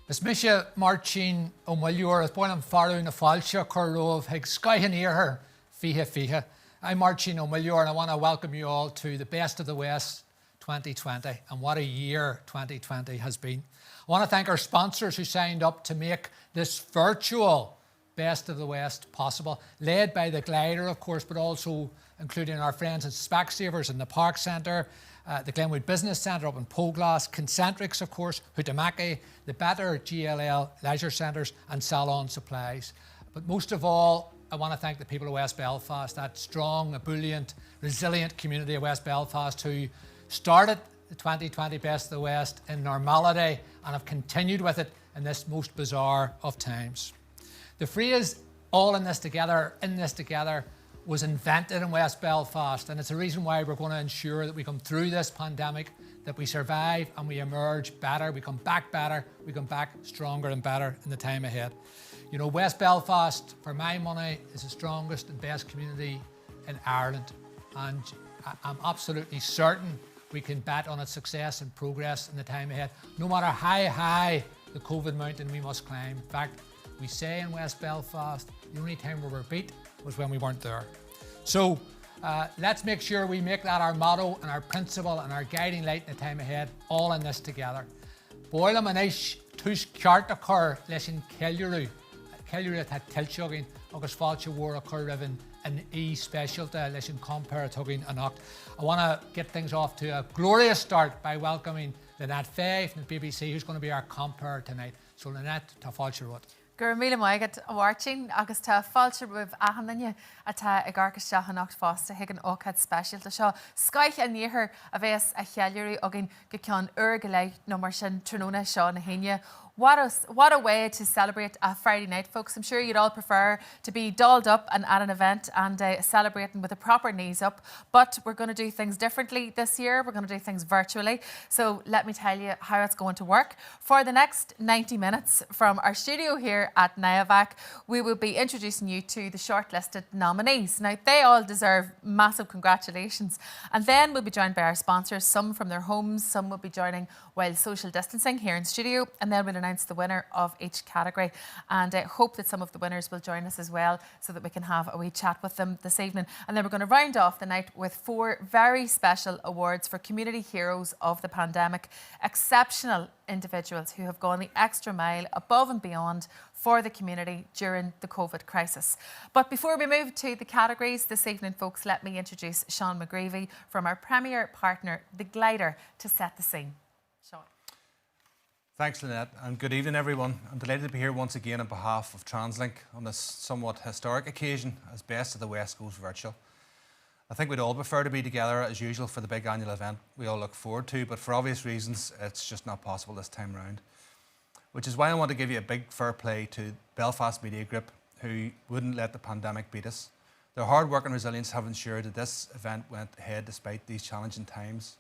Is misha marchin o malior as boilam faru na falcha korov heg skyhan her fiha. I'm Marcin O'Mallor and I want to welcome you all to the Best of the West 2020, and what a year 2020 has been. I want to thank our sponsors who signed up to make this virtual Best of the West possible, led by the Glider, of course, but also including our friends at Specsavers in the Park Centre, the Glenwood Business Centre up in Poglass, Concentrics, of course, Huhtamaki, the Better GLL Leisure Centres and Salon Supplies. But most of all, I want to thank the people of West Belfast, that strong, ebullient, resilient community of West Belfast who started the 2020 Best of the West in normality and have continued with it in this most bizarre of times. The phrase all in this together, was invented in West Belfast, and it's a reason why we're going to ensure that we come through this pandemic, that we survive and we emerge better, we come back better, we come back stronger and better in the time ahead. You know, West Belfast, for my money, is the strongest and best community in Ireland, and I'm absolutely certain we can bet on its success and progress in the time ahead, no matter how high the COVID mountain we must climb. In fact, we say in West Belfast, the only time we were beat was when we weren't there. So let's make sure we make that our motto and our principle and our guiding light in the time ahead, all in this together. Boil am anish tush kjartakar leshin Kellyru at tilshogin agus falcha war occur riven an specialty leshin compare tugging anocht. I want to get things off to a glorious start by welcoming Lynette Fay from the BBC, who's going to be our compere tonight. So Lynette, ta falcha rot. Gur míle maigad Marcin agus tá fáilte rih ahananne atá ag garcasteach an nacht fásta hiag an ócad speisialta seo. Scaith a níothar a bheits a chealúirí agin go ceann go leith nó mar sin tróna seo na haine. What a way to celebrate a Friday night, folks. I'm sure you'd all prefer to be dolled up and at an event and celebrating with the proper knees up. But we're going to do things differently this year. We're going to do things virtually. So let me tell you how it's going to work. For the next 90 minutes from our studio here at Niavac, we will be introducing you to the shortlisted nominees. Now, they all deserve massive congratulations. And then we'll be joined by our sponsors, some from their homes, some will be joining while social distancing here in studio. And then we'll announce the winner of each category, and I hope that some of the winners will join us as well so that we can have a wee chat with them this evening. And then we're going to round off the night with 4 very special awards for community heroes of the pandemic, exceptional individuals who have gone the extra mile above and beyond for the community during the COVID crisis. But before we move to the categories this evening, folks, let me introduce Sean McGreevy from our premier partner, The Glider, to set the scene. Sean. Thanks, Lynette, and good evening, everyone. I'm delighted to be here once again on behalf of TransLink on this somewhat historic occasion as Best of the West goes virtual. I think we'd all prefer to be together as usual for the big annual event we all look forward to, but for obvious reasons, it's just not possible this time round. Which is why I want to give you a big fair play to Belfast Media Group, who wouldn't let the pandemic beat us. Their hard work and resilience have ensured that this event went ahead despite these challenging times.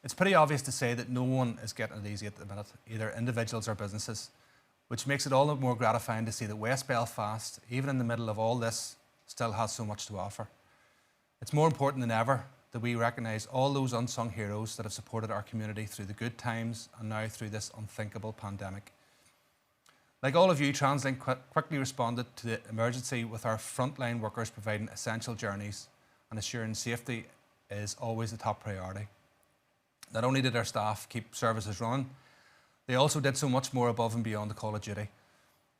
It's pretty obvious to say that no one is getting it easy at the minute, either individuals or businesses, which makes it all the more gratifying to see that West Belfast, even in the middle of all this, still has so much to offer. It's more important than ever that we recognise all those unsung heroes that have supported our community through the good times and now through this unthinkable pandemic. Like all of you, TransLink quickly responded to the emergency with our frontline workers providing essential journeys, and ensuring safety is always the top priority. Not only did our staff keep services running, they also did so much more above and beyond the call of duty,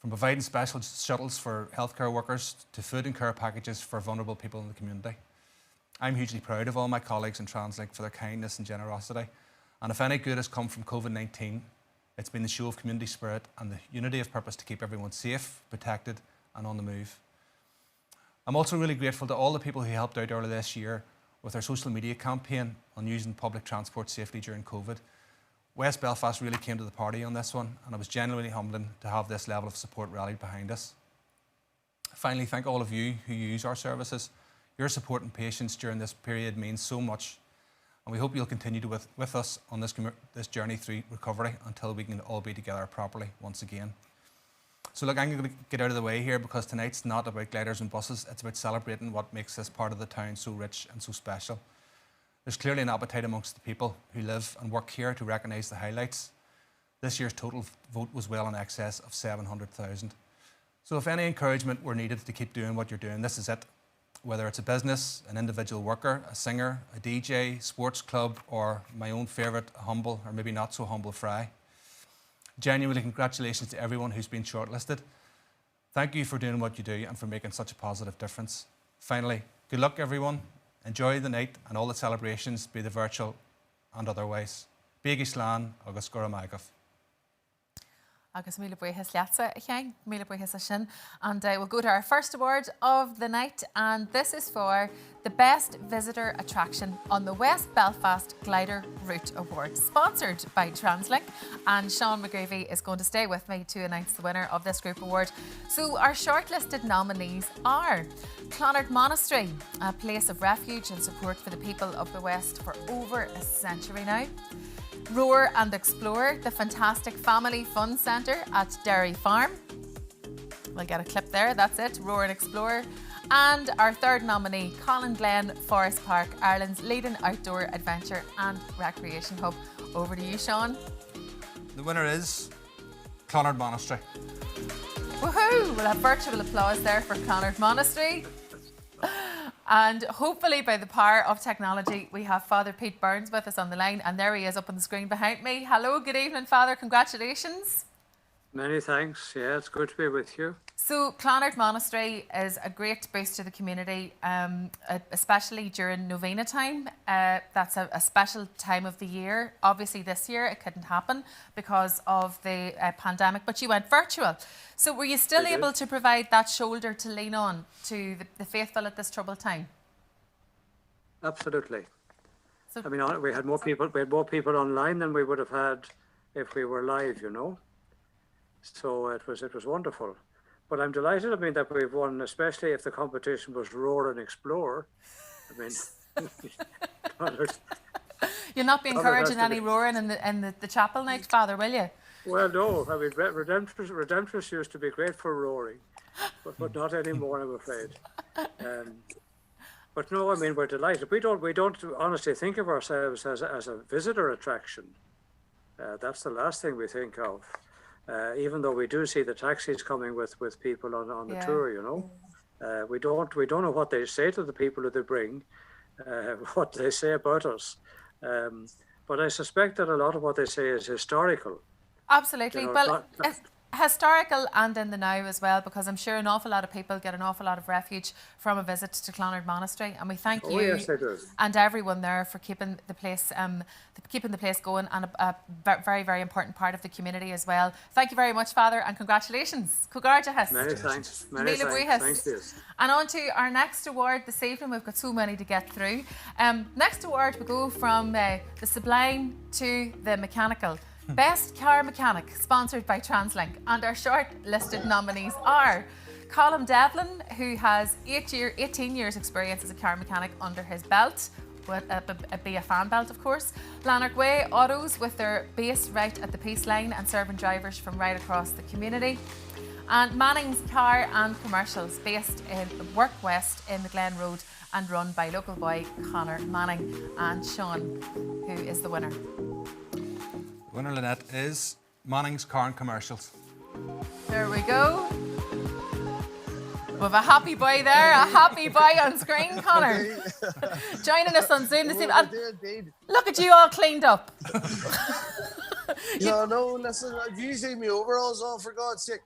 from providing special shuttles for healthcare workers to food and care packages for vulnerable people in the community. I'm hugely proud of all my colleagues in TransLink for their kindness and generosity, and if any good has come from COVID-19, it's been the show of community spirit and the unity of purpose to keep everyone safe, protected and on the move. I'm also really grateful to all the people who helped out earlier this year with our social media campaign on using public transport safely during COVID. West Belfast really came to the party on this one, and it was genuinely humbling to have this level of support rallied behind us. Finally, thank all of you who use our services. Your support and patience during this period means so much, and we hope you'll continue to with us on this journey through recovery until we can all be together properly once again. So look, I'm going to get out of the way here because tonight's not about gliders and buses, it's about celebrating what makes this part of the town so rich and so special. There's clearly an appetite amongst the people who live and work here to recognise the highlights. This year's total vote was well in excess of 700,000. So if any encouragement were needed to keep doing what you're doing, this is it. Whether it's a business, an individual worker, a singer, a DJ, sports club, or my own favourite, a humble or maybe not so humble fry. Genuinely congratulations to everyone who's been shortlisted. Thank you for doing what you do and for making such a positive difference. Finally, good luck everyone. Enjoy the night and all the celebrations, be they virtual and otherwise. Bígí slán agus go raibh maith. Agus míle buíochas leatsa cheang, míle buíochas a sin. And we'll go to our first award of the night, and this is for the Best Visitor Attraction on the West Belfast Glider Route Award, sponsored by TransLink. And Sean McGreevy is going to stay with me to announce the winner of this group award. So our shortlisted nominees are Clonard Monastery, a place of refuge and support for the people of the West for over a century now. Roar and Explore, the fantastic family fun centre at Derry Farm. We'll get a clip there, that's it, Roar and Explore. And our third nominee, Colin Glen Forest Park, Ireland's leading outdoor adventure and recreation hub. Over to you, Sean. The winner is Clonard Monastery. Woohoo! We'll have virtual applause there for Clonard Monastery. And hopefully by the power of technology, we have Father Pete Burns with us on the line, and there he is up on the screen behind me. Hello, good evening, Father. Congratulations. Many thanks. Yeah, it's good to be with you. So Clonard Monastery is a great boost to the community, especially during novena time. That's a special time of the year. Obviously this year it couldn't happen because of the pandemic, but you went virtual. So were you still able to provide that shoulder to lean on to the faithful at this troubled time? Absolutely. So, I mean, we had more people online than we would have had if we were live, you know. So it was wonderful. But I'm delighted, I mean, that we've won, especially if the competition was Roar and Explore. I mean, you'll not be encouraging any roaring in the chapel night, Father, will you? Well, no. I mean, Redemptress used to be great for roaring, but not anymore, I'm afraid. But no, I mean, we're delighted. We don't honestly think of ourselves as a visitor attraction. That's the last thing we think of. Even though we do see the taxis coming with people on the tour, you know, we don't know what they say to the people that they bring, what they say about us, but I suspect that a lot of what they say is historical. Absolutely. You know, well, historical and in the now as well, because I'm sure an awful lot of people get an awful lot of refuge from a visit to Clonard Monastery, and we thank you yes, they do. and everyone there for keeping the place going, and a very, very important part of the community as well. Thank you very much, Father, and congratulations. Congratulations. Many thanks. Many thanks. Thanks. And on to our next award this evening. We've got so many to get through. Next award, we go from the sublime to the mechanical. Best Car Mechanic, sponsored by TransLink. And our short-listed nominees are Colin Devlin, who has 18 years experience as a car mechanic under his belt, with a fan belt, of course. Lanark Way Autos, with their base right at the Peace Line and serving drivers from right across the community. And Manning's Car and Commercials, based in Work West in the Glen Road and run by local boy Conor Manning. And Sean, who is the winner? Winner, Lynette, is Manning's Car and Commercials. There we go. With a happy boy there, a happy boy on screen, Conor. Joining us on Zoom this evening. Look at you all cleaned up. No, listen, I've usually my overalls on, for God's sake.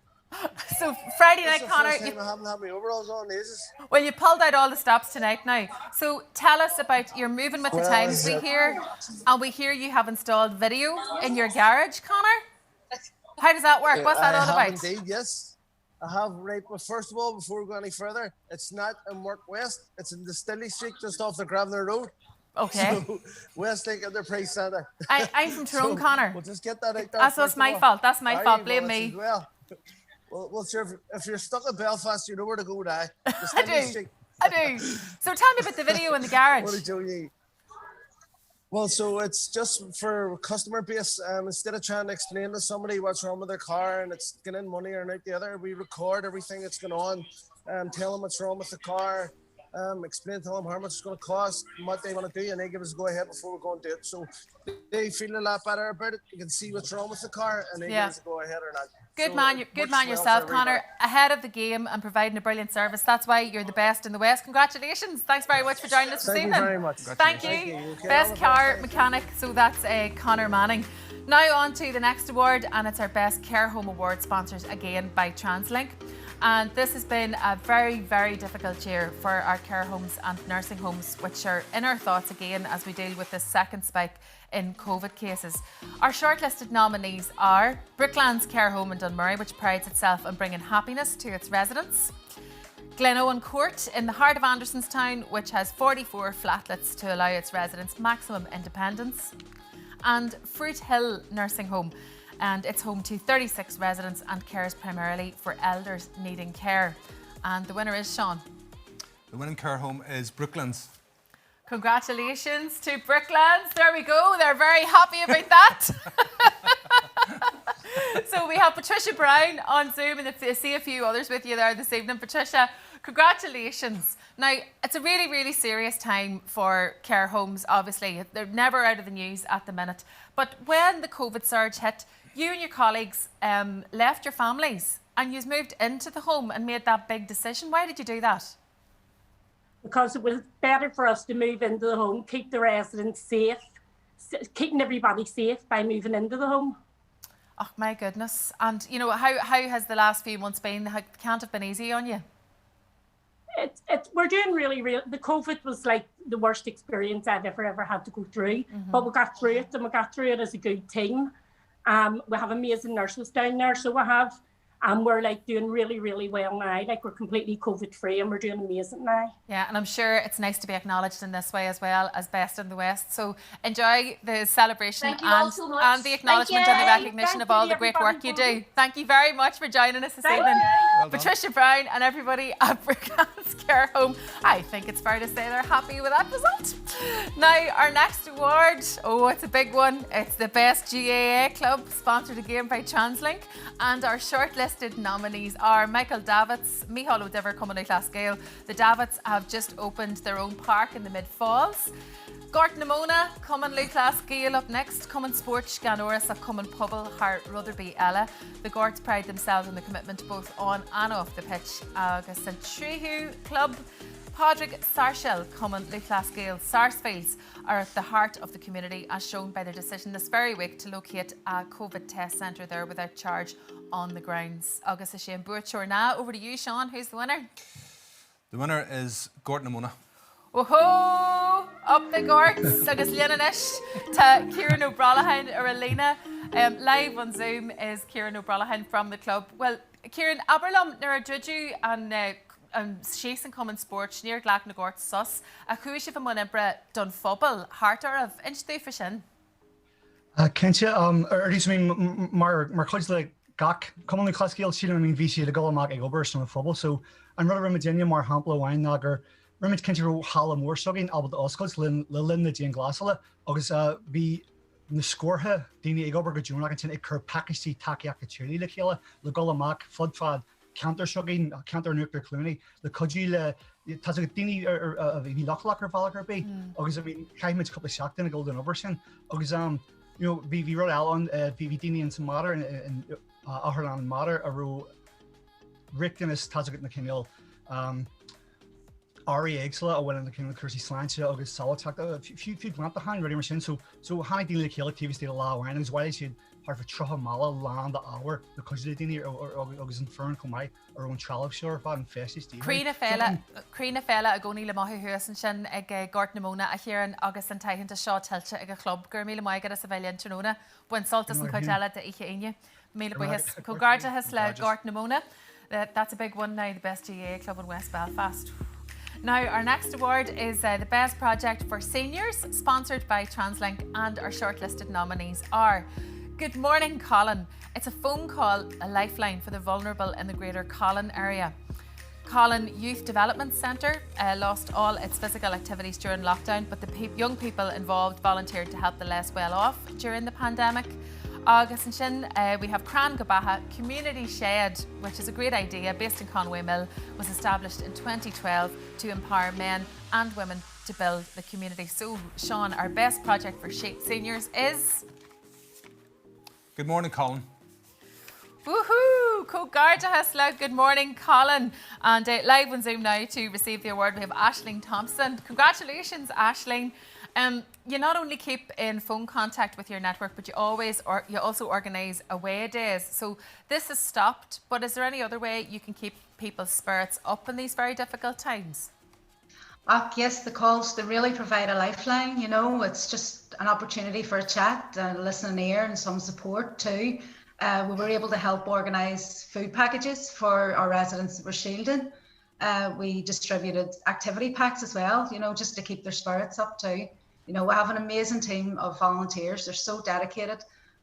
So Friday night, Conor, I haven't had my overalls on ages. Well, you pulled out all the stops tonight now. So tell us about, you're moving with the times, we hear you have installed video in your garage, Conor. How does that work? What's that all about? Indeed, yes. I have, right, but first of all, before we go any further, it's not in Work West, it's in the Stilly Street, just off the Gravener Road. Okay. So, Westlake Enterprise Centre. I'm from Tyrone, Conor. We'll just get that out there. That's my fault. That's my fault. Blame me. Well, sure, if you're stuck in Belfast, you know where to go now. I do. So tell me about the video in the garage. What do you need? Well, so it's just for customer base. Instead of trying to explain to somebody what's wrong with their car and it's getting in money or not the other, we record everything that's going on and tell them what's wrong with the car. explain to them how much it's going to cost, and what they want to do, and they give us a go ahead before we go and do it. So they feel a lot better about it. You can see what's wrong with the car, and they give us a go ahead or not. Good So man, good man yourself, Conor. Ahead of the game and providing a brilliant service. That's why you're the best in the West. Congratulations. Thanks very much for joining us this evening. Thank you very much. Thank you. Okay, best car mechanic. So that's Conor Manning. Now on to the next award, and it's our Best Care Home Award, sponsored again by TransLink. And this has been a very, very difficult year for our care homes and nursing homes, which are in our thoughts again as we deal with this second spike in COVID cases. Our shortlisted nominees are Brooklands Care Home in Dunmurry, which prides itself on bringing happiness to its residents; Glenowen Court in the heart of Andersonstown, which has 44 flatlets to allow its residents maximum independence; and Fruit Hill Nursing Home, and it's home to 36 residents and cares primarily for elders needing care. And the winner is Sean. The winning care home is Brooklands. Congratulations to Brooklands. There we go. They're very happy about that. So we have Patricia Brown on Zoom, and I see a few others with you there this evening. Patricia, congratulations. Now, it's a really, really serious time for care homes, obviously. They're never out of the news at the minute. But when the COVID surge hit, you and your colleagues left your families and you've moved into the home and made that big decision. Why did you do that? Because it was better for us to move into the home, keep the residents safe, keeping everybody safe by moving into the home. Oh, my goodness. And, you know, how has the last few months been? It can't have been easy on you. We're doing really, the COVID was like the worst experience I've ever had to go through. But we got through it, and we got through it as a good team. We have amazing nurses down there, so we have. And we're like doing really, really well now. Like we're completely COVID free and we're doing amazing now. Yeah, and I'm sure it's nice to be acknowledged in this way as well as Best in the West. So enjoy the celebration and the acknowledgement and the recognition of all the great work you do. Thank you very much for joining us this evening. Well Patricia Brown and everybody at Brooklands Care Home. I think it's fair to say they're happy with that result. Now, our next award, it's a big one. It's the Best GAA Club, sponsored again by TransLink. And our shortlisted nominees are Michael Davitt's, Micheál O'Diver coming out Glasgow. The Davitt's have just opened their own park in the Mid-Falls. Gort Namona, Common Lucas Gale up next, Common Sports Ganoris of Common Pubble, Har Rutherby Ella. The Gorts pride themselves on the commitment both on and off the pitch. Agus and Trehu Club, Padraig Sarshell, Common Lucas Gale, Sarsfields are at the heart of the community, as shown by their decision this very week to locate a COVID test centre there without charge on the grounds. Agus Shane Burchor now. Over to you, Sean. Who's the winner? The winner is Gort Namona. Whoa! Up the Gorts. Agus Liananish to Kieran O'Brien or Elena. Live on Zoom is Kieran O'Brien from the club. Well, Kieran, Aberlum, Nara Juju and Shees and Common Sports near Glach na Gort Sus. A Kuishif and Monibra done Fobble, Harter of Inch the Fishin. Kent you, or at least I mean, Mar Cluds like Gach, Common the Class Gale, Sheelan, I mean, VC, the Gulla Mac, Egobers, and Fobble. So I'm rather Remedinia, Mar Hampla, Wine Nagger, Remit Kent you, Halla Moor Sugging, Albert Oscals, Lilin, the Jane Glassala, August be the score, Dini Egober, June, I can tell it, Kerr Pakistan, Takiaka, Chili, the Killa, the Gulla Mac, Flood Fad. Counter Shugging, Counter Nuclear Clooney, the Kujil, Tazagdini or Locklocker Valaker Bay, August I mean, Kaiman's couple of shocked in a golden oversin, August you know, we wrote Alon, Dini and some matter and Aherlan and matter, Aro Rick and his Tazagd Nakinil, Ari Exla, or when in the King of Kersey Slancha, August Salatak, a few glance the hand ready machine, so Hanny Dini Kill TV State allow, and it was why they should. Har for Truhamala land the hour because they didn't or in Fern Comai or on Trallop Shore bad and festy Steve. Creena fella a goni le mahu huasan sin ag Gort Namona a here in August and Taihan to Shaw Telcha ag a club Gurmi le Maiga as a Valiant Ternona when Saltus and Coachella de Ichainia. Mila Boyes Cogarta has le Gort Namona. That's a big one now, the best GAA club in West Belfast. Now, our next award is the Best Project for Seniors, sponsored by TransLink, and our shortlisted nominees are Good Morning Colin. It's a phone call, a lifeline for the vulnerable in the greater Colin area. Colin Youth Development Centre lost all its physical activities during lockdown, but the young people involved volunteered to help the less well off during the pandemic. Agus and sin, we have Cran Gabaha Community Shed, which is a great idea, based in Conway Mill, was established in 2012 to empower men and women to build the community. So, Sean, our best project for seniors is... Good morning, Colin. Woohoo! Cogarda Hasla, good morning, Colin. And live on Zoom now to receive the award, we have Aisling Thompson. Congratulations, Aisling. You not only keep in phone contact with your network, but you also organise away days. So this has stopped, but is there any other way you can keep people's spirits up in these very difficult times? Yes, the calls, they really provide a lifeline, you know. It's just an opportunity for a chat, a listening ear and some support too. We were able to help organise food packages for our residents that were shielded. We distributed activity packs as well, you know, just to keep their spirits up too. You know, we have an amazing team of volunteers. They're so dedicated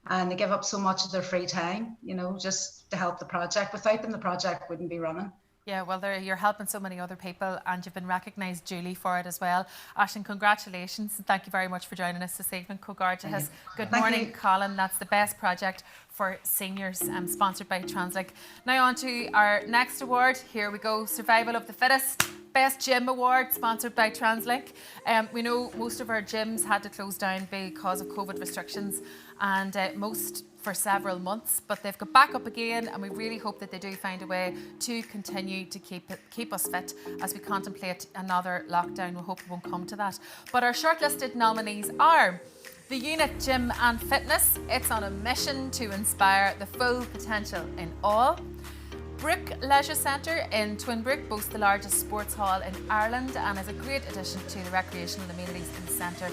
and they give up so much of their free time, you know, just to help the project. Without them, the project wouldn't be running. Yeah, well, you're helping so many other people and you've been recognised duly for it as well. Aisling, congratulations and thank you very much for joining us this evening. Cogarda. Good morning, Colin. That's the best project for seniors, sponsored by TransLink. Now on to our next award. Here we go, Survival of the Fittest. Best Gym Award, sponsored by TransLink. We know most of our gyms had to close down because of COVID restrictions and most for several months, but they've got back up again and we really hope that they do find a way to continue to keep us fit as we contemplate another lockdown. We hope it won't come to that. But our shortlisted nominees are the Unit Gym and Fitness. It's on a mission to inspire the full potential in all. Brook Leisure Centre in Twinbrook boasts the largest sports hall in Ireland and is a great addition to the recreational amenities in the centre,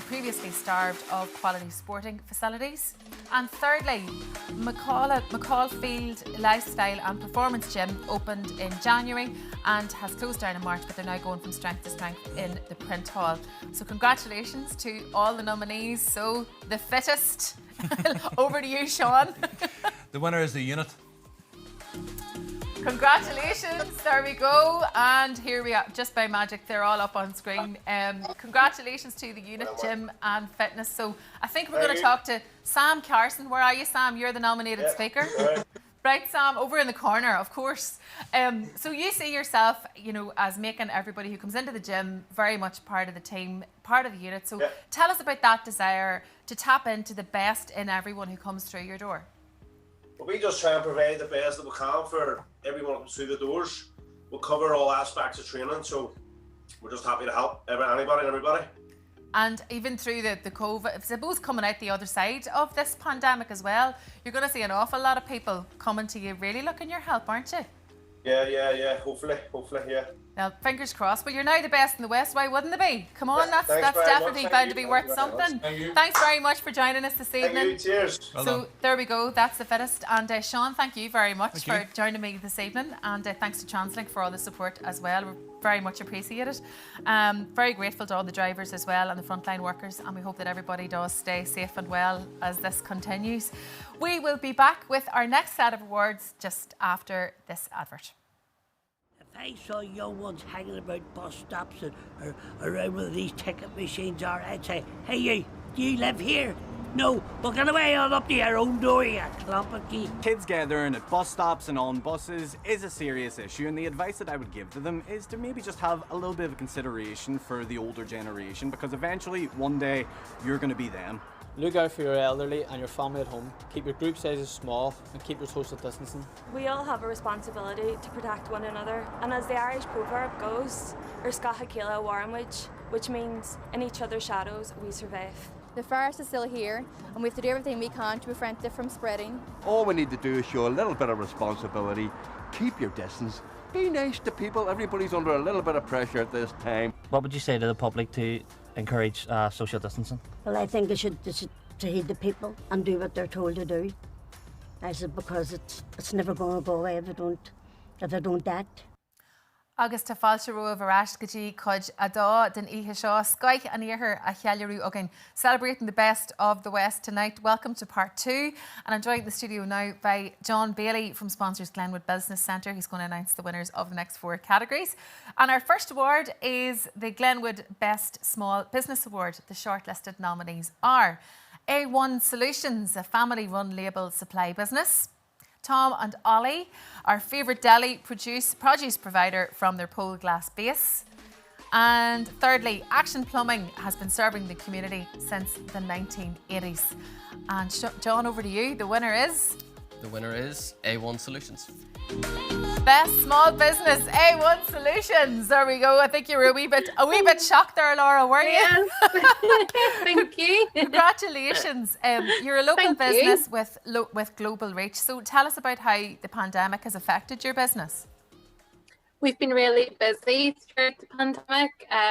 previously starved of quality sporting facilities. And thirdly, McCallfield Lifestyle and Performance Gym opened in January and has closed down in March, but they're now going from strength to strength in the Print Hall. So congratulations to all the nominees. So the fittest. Over to you, Sean. The winner is the Unit. Congratulations, there we go, and here we are, just by magic, they're all up on screen. Congratulations to the Unit Gym and Fitness. So I think we're going to talk to Sam Carson. Where are you, Sam? You're the nominated speaker. Right, Sam, over in the corner, of course. So you see yourself, you know, as making everybody who comes into the gym very much part of the team, part of the unit. So tell us about that desire to tap into the best in everyone who comes through your door. Well, we just try and provide the best that we can for everyone who comes through the doors. We'll cover all aspects of training, so we're just happy to help anybody and everybody. And even through the COVID, I suppose coming out the other side of this pandemic as well, you're going to see an awful lot of people coming to you really looking your help, aren't you? Yeah. Hopefully, yeah. Well, fingers crossed. But you're now the best in the West. Why wouldn't it be? Come on, that's very definitely much. bound to be worth something. Thanks very much for joining us this evening. Thank you. Cheers. So there we go. That's the fittest. And Sean, thank you very much for joining me this evening. And thanks to TransLink for all the support as well. We very much appreciate it. Very grateful to all the drivers as well and the frontline workers. And we hope that everybody does stay safe and well as this continues. We will be back with our next set of awards just after this advert. If I saw young ones hanging about bus stops or around one of these ticket machines, I'd say, hey, you, do you live here? No, but get away on up to your own door, you clompy. Kids gathering at bus stops and on buses is a serious issue, and the advice that I would give to them is to maybe just have a little bit of consideration for the older generation, because eventually, one day, you're going to be them. Look out for your elderly and your family at home. Keep your group sizes small and keep your social distancing. We all have a responsibility to protect one another, and as the Irish proverb goes, Ar Scacha Céile Warmwich, which means in each other's shadows we survive. The virus is still here and we have to do everything we can to prevent it from spreading. All we need to do is show a little bit of responsibility, keep your distance, be nice to people. Everybody's under a little bit of pressure at this time. What would you say to the public to encourage social distancing? Well, I think they should heed the people and do what they're told to do. I said, because it's never going to go away if they don't act. Agus tá fáilte roimh arás go dtí chuid adá den oíche seo scaith an iarthar a cheallarú again, celebrating the best of the West tonight. Welcome to part 2, and I'm joined in the studio now by John Bailey from sponsors Glenwood Business Centre. He's going to announce the winners of the next 4 categories. And our first award is the Glenwood Best Small Business Award. The shortlisted nominees are A1 Solutions, a family-run label supply business. Tom and Ollie, our favourite deli produce provider from their Pole Glass base. And thirdly, Action Plumbing has been serving the community since the 1980s. And John, over to you. The winner is? The winner is A1 Solutions. Best small business, A1 Solutions. There we go. I think you were a wee bit shocked there, Laura, weren't you? Yes. Thank you. Congratulations. You're a local business with global reach. So tell us about how the pandemic has affected your business. We've been really busy throughout the pandemic.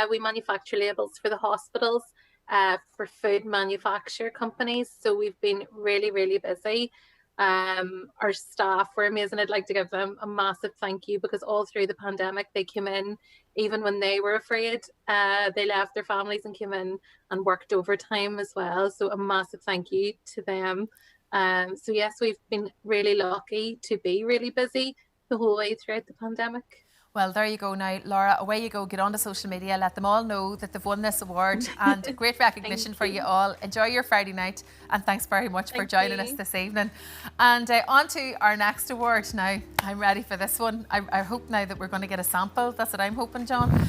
We manufacture labels for the hospitals, for food manufacture companies. So we've been really, really busy. Our staff were amazing. I'd like to give them a massive thank you because all through the pandemic they came in, even when they were afraid. They left their families and came in and worked overtime as well. So a massive thank you to them. So yes, we've been really lucky to be really busy the whole way throughout the pandemic. Well, there you go now, Laura. Away you go. Get onto social media. Let them all know that they've won this award and great recognition for you all. Enjoy your Friday night and thanks very much for joining us this evening. And on to our next award now. I'm ready for this one. I hope now that we're going to get a sample. That's what I'm hoping, John.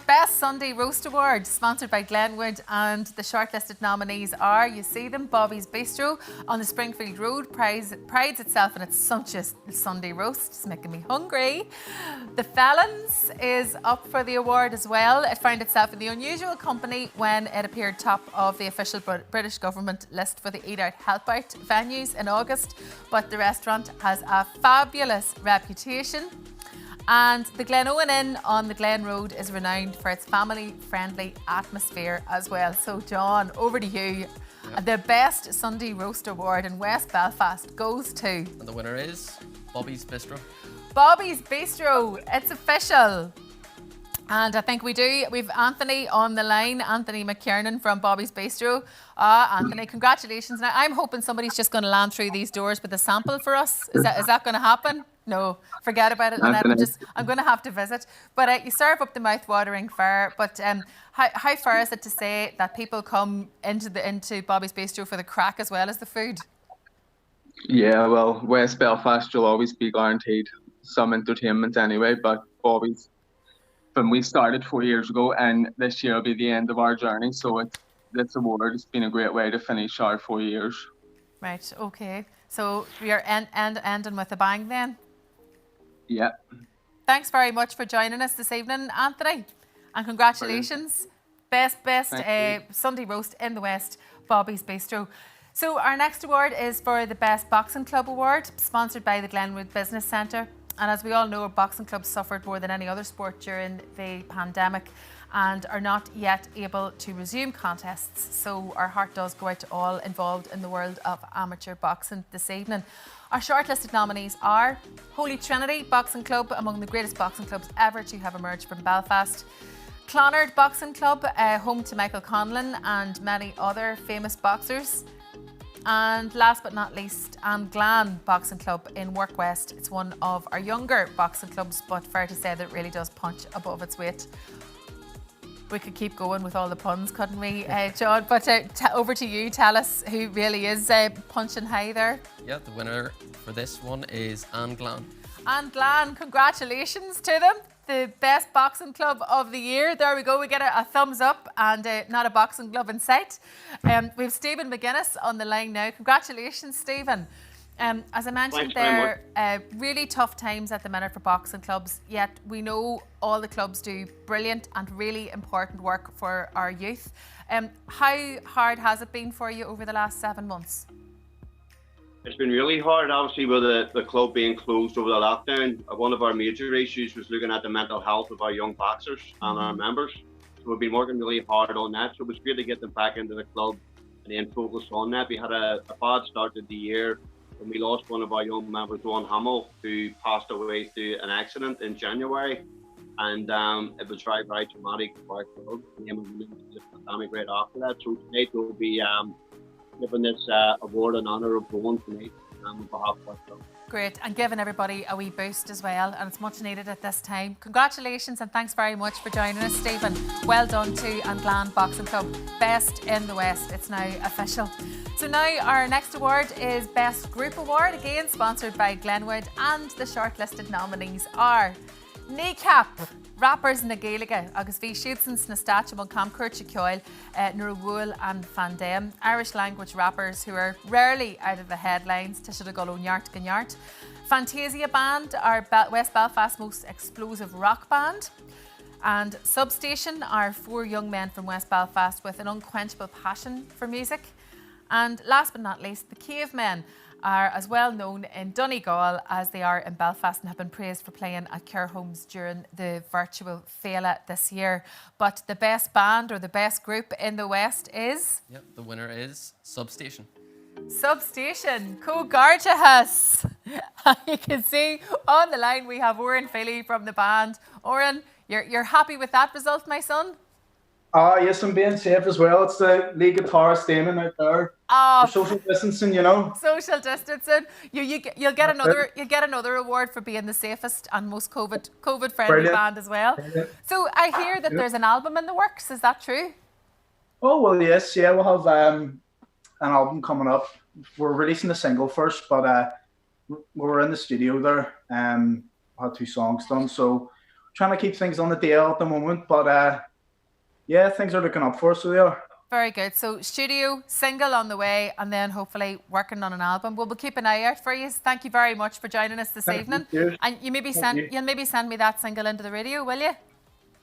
Best Sunday Roast Award, sponsored by Glenwood, and the shortlisted nominees are, you see them, Bobby's Bistro on the Springfield Road prides itself in its sumptuous Sunday roast. It's making me hungry. The Felons is up for the award as well. It found itself in the unusual company when it appeared top of the official British government list for the Eat Out Help Out venues in August, but the restaurant has a fabulous reputation. And the Glen Owen Inn on the Glen Road is renowned for its family-friendly atmosphere as well. So, John, over to you. Yep. The Best Sunday Roast Award in West Belfast goes to... And the winner is Bobby's Bistro. Bobby's Bistro. It's official. And I think we've Anthony on the line, Anthony McKiernan from Bobby's Bistro. Anthony, congratulations. Now, I'm hoping somebody's just going to land through these doors with a sample for us. Is that going to happen? No, forget about it, Lynette. I'm going to have to visit. But you serve up the mouth-watering fare. But how fair is it to say that people come into Bobby's Bistro for the crack as well as the food? Yeah, well, West Belfast, you'll always be guaranteed some entertainment anyway. But Bobby's, when we started 4 years ago, and this year will be the end of our journey. So this award has been a great way to finish our 4 years. Right. Okay. So we are ending with a bang then. Yeah. Thanks very much for joining us this evening, Anthony, and congratulations. Best Sunday roast in the West, Bobby's Bistro. So our next award is for the Best Boxing Club Award, sponsored by the Glenwood Business Centre. And as we all know, boxing clubs suffered more than any other sport during the pandemic and are not yet able to resume contests. So our heart does go out to all involved in the world of amateur boxing this evening. Our shortlisted nominees are Holy Trinity Boxing Club, among the greatest boxing clubs ever to have emerged from Belfast. Clonard Boxing Club, home to Michael Conlon and many other famous boxers. And last but not least, Glan Boxing Club in Work West. It's one of our younger boxing clubs, but fair to say that it really does punch above its weight. We could keep going with all the puns, couldn't we, John? But over to you. Tell us who really is punching high there. Yeah, the winner for this one is Glan. Glan, congratulations to them. The best boxing club of the year. There we go. We get a thumbs up and not a boxing glove in sight. We have Stephen McGuinness on the line now. Congratulations, Stephen. As I mentioned there, really tough times at the minute for boxing clubs, yet we know all the clubs do brilliant and really important work for our youth. How hard has it been for you over the last 7 months? It's been really hard, obviously, with the club being closed over the lockdown. One of our major issues was looking at the mental health of our young boxers and our members. So we've been working really hard on that. So it was great to get them back into the club and then focus on that. We had a bad start to the year when we lost one of our young members, Ron Hamill, who passed away through an accident in January. And it was very, very traumatic for our club. And then we moved to the pandemic right after that. So tonight we'll be giving this award an honour of going tonight. on behalf of myself. Great, and giving everybody a wee boost as well, and it's much needed at this time. Congratulations and thanks very much for joining us, Stephen. Well done to Anglan Boxing Club. Best in the West, it's now official. So now our next award is Best Group Award, again sponsored by Glenwood, and the shortlisted nominees are Kneecap, rappers na Gaeilge, agus bhí siúdsans na stáit mon camcuirt ceoil nuair bhfuil and fandem. Irish language rappers who are rarely out of the headlines, Tisha go nyart ganyart. Fantasia Band are West Belfast's most explosive rock band. And Substation are 4 young men from West Belfast with an unquenchable passion for music. And last but not least, the Cavemen are as well known in Donegal as they are in Belfast and have been praised for playing at care homes during the virtual Féile this year. But the best band or the best group in the West is? Yep, the winner is Substation. Substation, Cógartahas. You can see on the line we have Oran Philly from the band. Oran, you're happy with that result, my son? Yes, I'm being safe as well. It's the lead guitarist Damon out there. For social distancing, you know. Social distancing. You'll get another award for being the safest and most COVID friendly band as well. Brilliant. So I hear that there's an album in the works. Is that true? Oh well, yes, yeah. We'll have an album coming up. We're releasing the single first, but we're in the studio there. Had 2 songs done, so trying to keep things on the DL at the moment, but. Yeah, things are looking up for us, so they are. Very good. So studio, single on the way, and then hopefully working on an album. We'll keep an eye out for you. Thank you very much for joining us this evening. You. And you'll maybe send me that single into the radio, will you?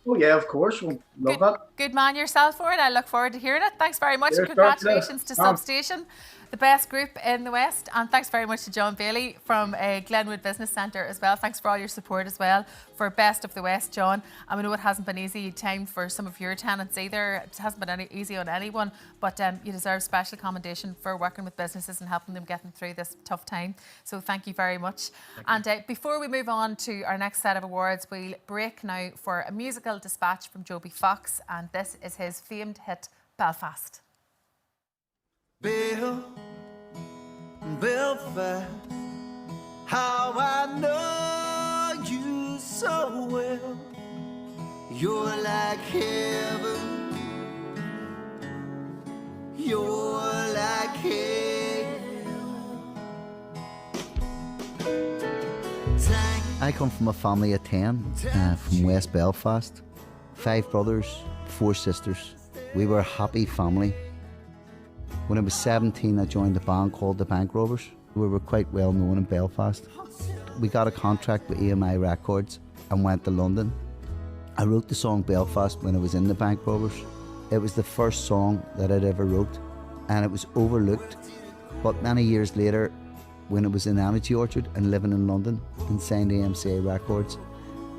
Oh yeah, of course. We'll love that. Good man yourself for it. I look forward to hearing it. Thanks very much. Congratulations to Substation, the best group in the West. And thanks very much to John Bailey from Glenwood Business Centre as well. Thanks for all your support as well for Best of the West, John. And we know it hasn't been easy time for some of your tenants either. It hasn't been easy on anyone, but you deserve special commendation for working with businesses and helping them getting through this tough time. So thank you very much. And before we move on to our next set of awards, we'll break now for a musical dispatch from Joby Fox, and this is his famed hit, Belfast. Belfast, how I know you so well. You're like heaven, you're like hell. I come from a family of 10 from West Belfast. 5 brothers, 4 sisters. We were a happy family. When I was 17, I joined a band called the Bank Robbers. We were quite well known in Belfast. We got a contract with EMI Records and went to London. I wrote the song Belfast when I was in the Bank Robbers. It was the first song that I'd ever wrote, and it was overlooked. But many years later, when it was in Energy Orchard and living in London and signed to EMI Records,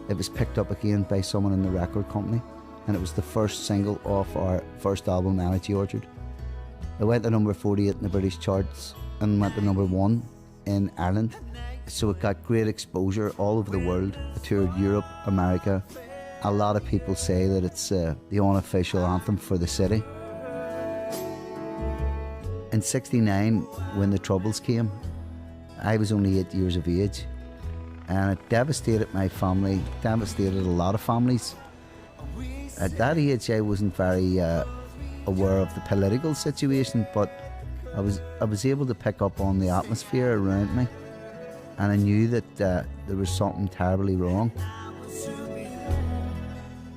it was picked up again by someone in the record company, and it was the first single off our first album, Energy Orchard. It went to number 48 in the British charts and went to number 1 in Ireland. So it got great exposure all over the world. It toured Europe, America. A lot of people say that it's the unofficial anthem for the city. In '69, when the Troubles came, I was only 8 years of age, and it devastated my family, devastated a lot of families. At that age, I wasn't very aware of the political situation, but I was able to pick up on the atmosphere around me, and I knew that there was something terribly wrong.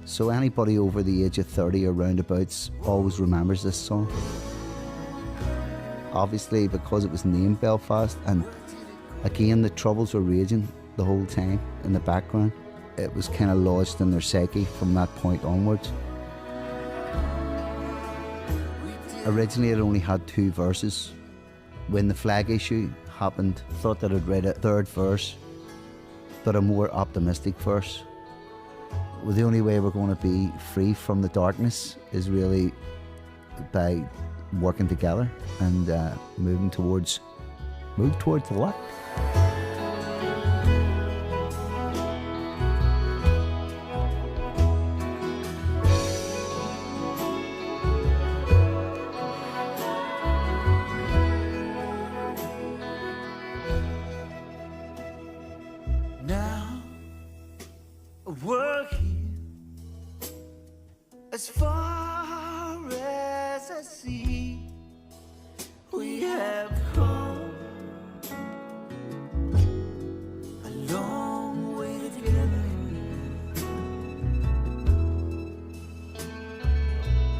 So anybody over the age of 30 or roundabouts always remembers this song. Obviously, because it was named Belfast, and again the Troubles were raging the whole time in the background, it was kind of lodged in their psyche from that point onwards. Originally it only had 2 verses. When the flag issue happened, thought that I'd write a 3rd verse, but a more optimistic verse. Well, the only way we're going to be free from the darkness is really by working together and move towards the light. we're here. As far as I see, we have come a long way together.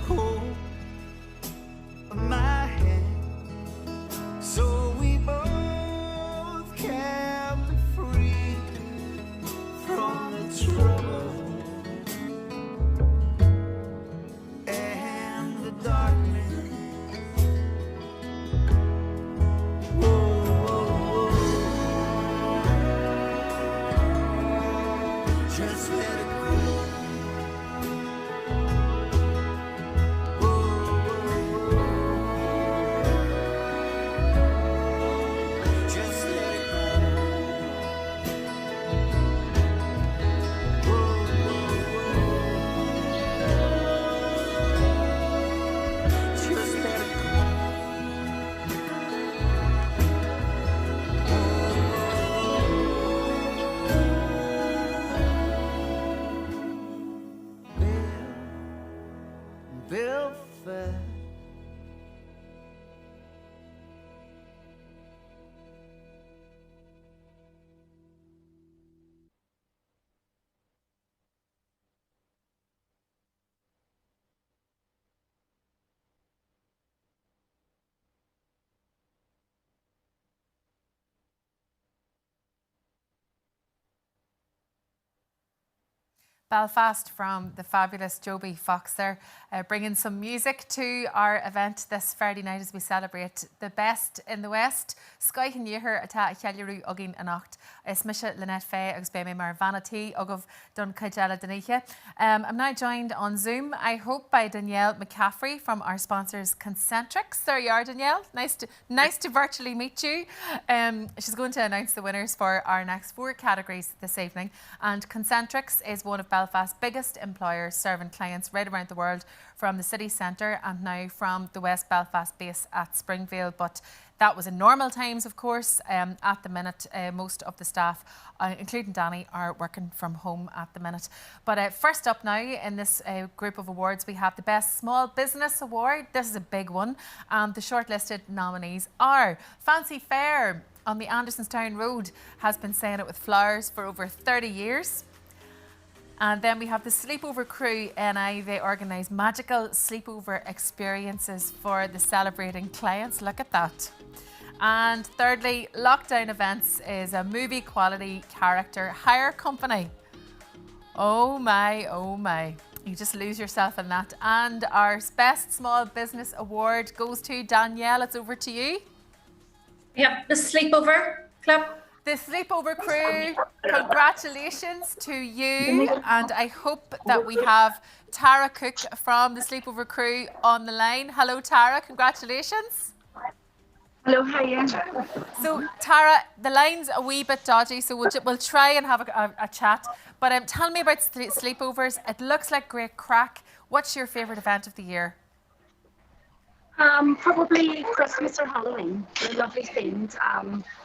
Hold my hand so we both can be free from the trouble and the darkness. Whoa, whoa, whoa. Just let it go. Whoa, whoa, whoa. Just let it go. Whoa, whoa, whoa. Just let it go. Belfast. Belfast from the fabulous Joby Fox there, bringing some music to our event this Friday night as we celebrate the best in the West. Sky can níothar atá cheallarú agin anocht. Is Misha Lynette Fay agus be me mar vanity agov don Kaijala Daniche. I'm now joined on Zoom, I hope, by Danielle McCaffrey from our sponsors Concentrics. There you are, Danielle. Nice to virtually meet you. She's going to announce the winners for our next 4 categories this evening. And Concentrics is one of Belfast's biggest employers, serving clients right around the world from the city centre and now from the West Belfast base at Springvale. But that was in normal times, of course. At the minute, most of the staff, including Danny, are working from home at the minute. But first up now in this group of awards, we have the Best Small Business Award. This is a big one. The shortlisted nominees are Fancy Fair on the Andersonstown Road, has been saying it with flowers for over 30 years. And then we have the Sleepover Crew NI. They organise magical sleepover experiences for the celebrating clients. Look at that. And thirdly, Lockdown Events is a movie quality character hire company. Oh my, oh my. You just lose yourself in that. And our Best Small Business Award goes to Danielle. It's over to you. Yep, the Sleepover Club. The Sleepover Crew, congratulations to you, and I hope that we have Tara Cook from the Sleepover Crew on the line. Hello Tara, congratulations. Hello, how are you? So Tara, the line's a wee bit dodgy, so we'll try and have a chat, but tell me about sleepovers. It looks like great crack. What's your favourite event of the year? Probably Christmas or Halloween. They're lovely themed.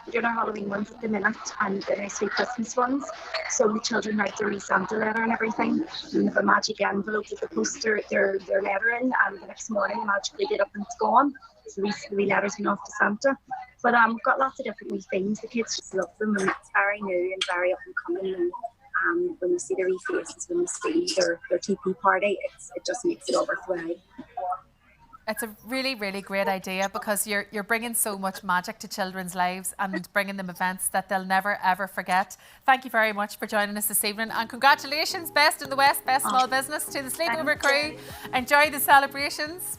We're doing our Halloween ones at the minute and the nice wee Christmas ones. So the children write their wee Santa letter and everything. And have a magic envelope with the poster, their letter in, and the next morning they magically get up and it's gone. So the wee letters went off to Santa. But we've got lots of different wee themes. The kids just love them, and it's very new and very up and coming. And when you see their wee faces when you see their TP party, it just makes it all worthwhile. It's a really, really great idea because you're bringing so much magic to children's lives and bringing them events that they'll never, ever forget. Thank you very much for joining us this evening, and congratulations, Best in the West, Best Small Business, to the Sleepover Crew. Enjoy the celebrations.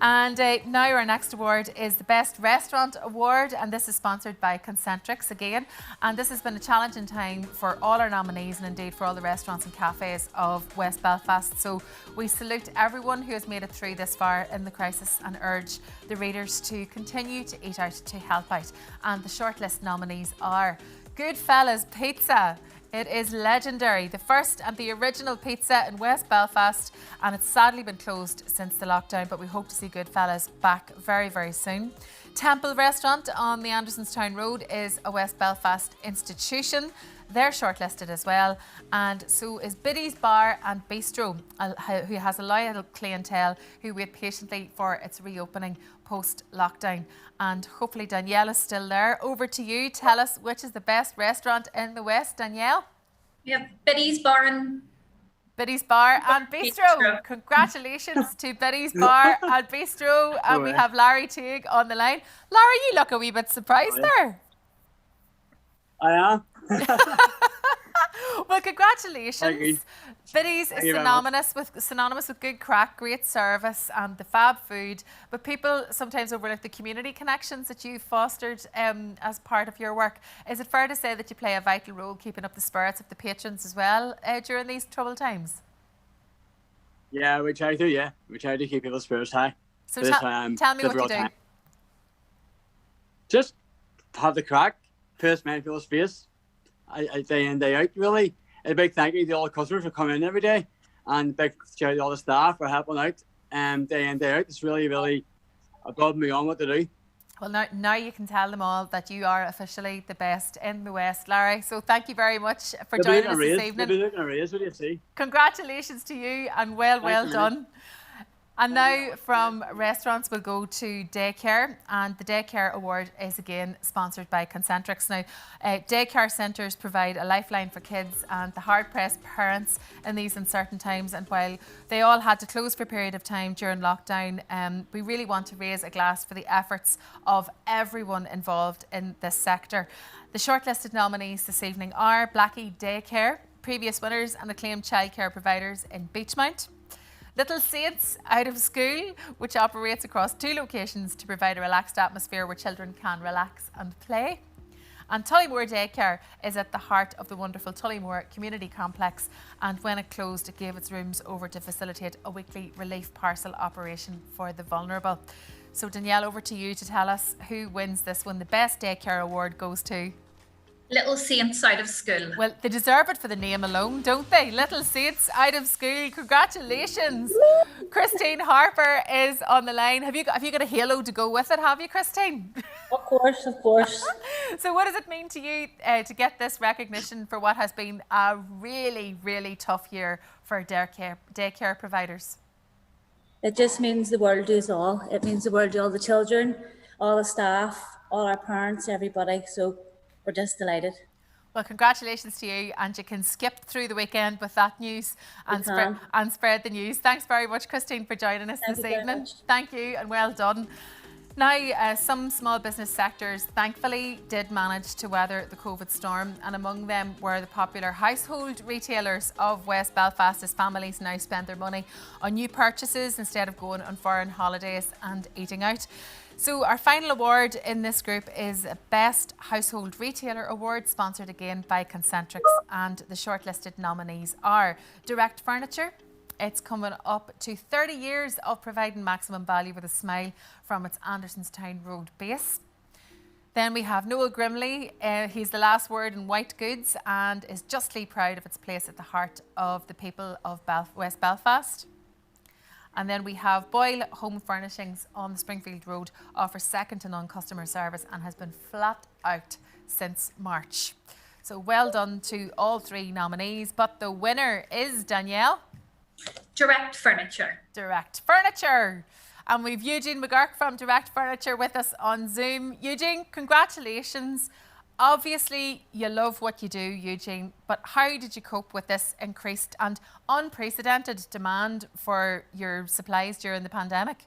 And now our next award is the Best Restaurant Award, and this is sponsored by Concentrics again. And this has been a challenging time for all our nominees and indeed for all the restaurants and cafes of West Belfast. So we salute everyone who has made it through this far in the crisis and urge the readers to continue to eat out, to help out. And the shortlist nominees are Goodfellas Pizza. It is legendary, the first and the original pizza in West Belfast, and it's sadly been closed since the lockdown, but we hope to see Goodfellas back very, very soon. Temple Restaurant on the Andersonstown Road is a West Belfast institution. They're shortlisted as well, and so is Biddy's Bar and Bistro, who has a loyal clientele who wait patiently for its reopening post-lockdown. And hopefully Danielle is still there. Over to you. Tell us which is the best restaurant in the West, Danielle. We have Biddy's Bar and Bistro. Congratulations to Biddy's Bar and Bistro. And we have Larry Teague on the line. Larry, you look a wee bit surprised there. I am. Well, congratulations. Biddy's is synonymous with good crack, great service and the fab food. But people sometimes overlook the community connections that you've fostered as part of your work. Is it fair to say that you play a vital role keeping up the spirits of the patrons as well during these troubled times? Yeah, we try to, We try to keep people's spirits high. So tell me what you do. Just have the crack, put a smile on people's face. Day in, day out, really. A big thank you to all the customers for coming in every day, and big shout out to all the staff for helping out day in, day out. It's really, really above and beyond what to do. Well, now you can tell them all that you are officially the best in the West, Larry. So thank you very much for joining us this evening. What do you see? Congratulations to you, and well done. And now from restaurants we'll go to daycare, and the Daycare Award is again sponsored by Concentrix. Now, daycare centres provide a lifeline for kids and the hard-pressed parents in these uncertain times, and while they all had to close for a period of time during lockdown, we really want to raise a glass for the efforts of everyone involved in this sector. The shortlisted nominees this evening are Blackie Daycare, previous winners and acclaimed childcare providers in Beachmount; Little Saints Out of School, which operates across 2 locations to provide a relaxed atmosphere where children can relax and play; and Tullymore Daycare is at the heart of the wonderful Tullymore Community Complex, and when it closed it gave its rooms over to facilitate a weekly relief parcel operation for the vulnerable. So Danielle, over to you to tell us who wins this one. The Best Daycare Award goes to Little Saints Out of School. Well, they deserve it for the name alone, don't they? Little Saints Out of School. Congratulations. Christine Harper is on the line. Have you got a halo to go with it, have you, Christine? Of course. So what does it mean to you to get this recognition for what has been a really, really tough year for daycare providers? It just means the world to us all. It means the world to all the children, all the staff, all our parents, everybody. So we're just delighted. Well, congratulations to you, and you can skip through the weekend with that news and spread the news. Thanks very much, Christine, for joining us this evening. Thank you, and well done. Now, some small business sectors thankfully did manage to weather the COVID storm, and among them were the popular household retailers of West Belfast, as families now spend their money on new purchases instead of going on foreign holidays and eating out. So our final award in this group is Best Household Retailer Award, sponsored again by Concentrix, and the shortlisted nominees are Direct Furniture. It's coming up to 30 years of providing maximum value with a smile from its Andersonstown Road base. Then we have Noel Grimley. He's the last word in white goods and is justly proud of its place at the heart of the people of West Belfast. And then we have Boyle Home Furnishings on the Springfield Road, offers second to none customer service and has been flat out since March. So well done to all 3 nominees, but the winner is, Danielle? Direct Furniture. Direct Furniture. And we've Eugene McGurk from Direct Furniture with us on Zoom. Eugene, congratulations. Obviously, you love what you do, Eugene, but how did you cope with this increased and unprecedented demand for your supplies during the pandemic?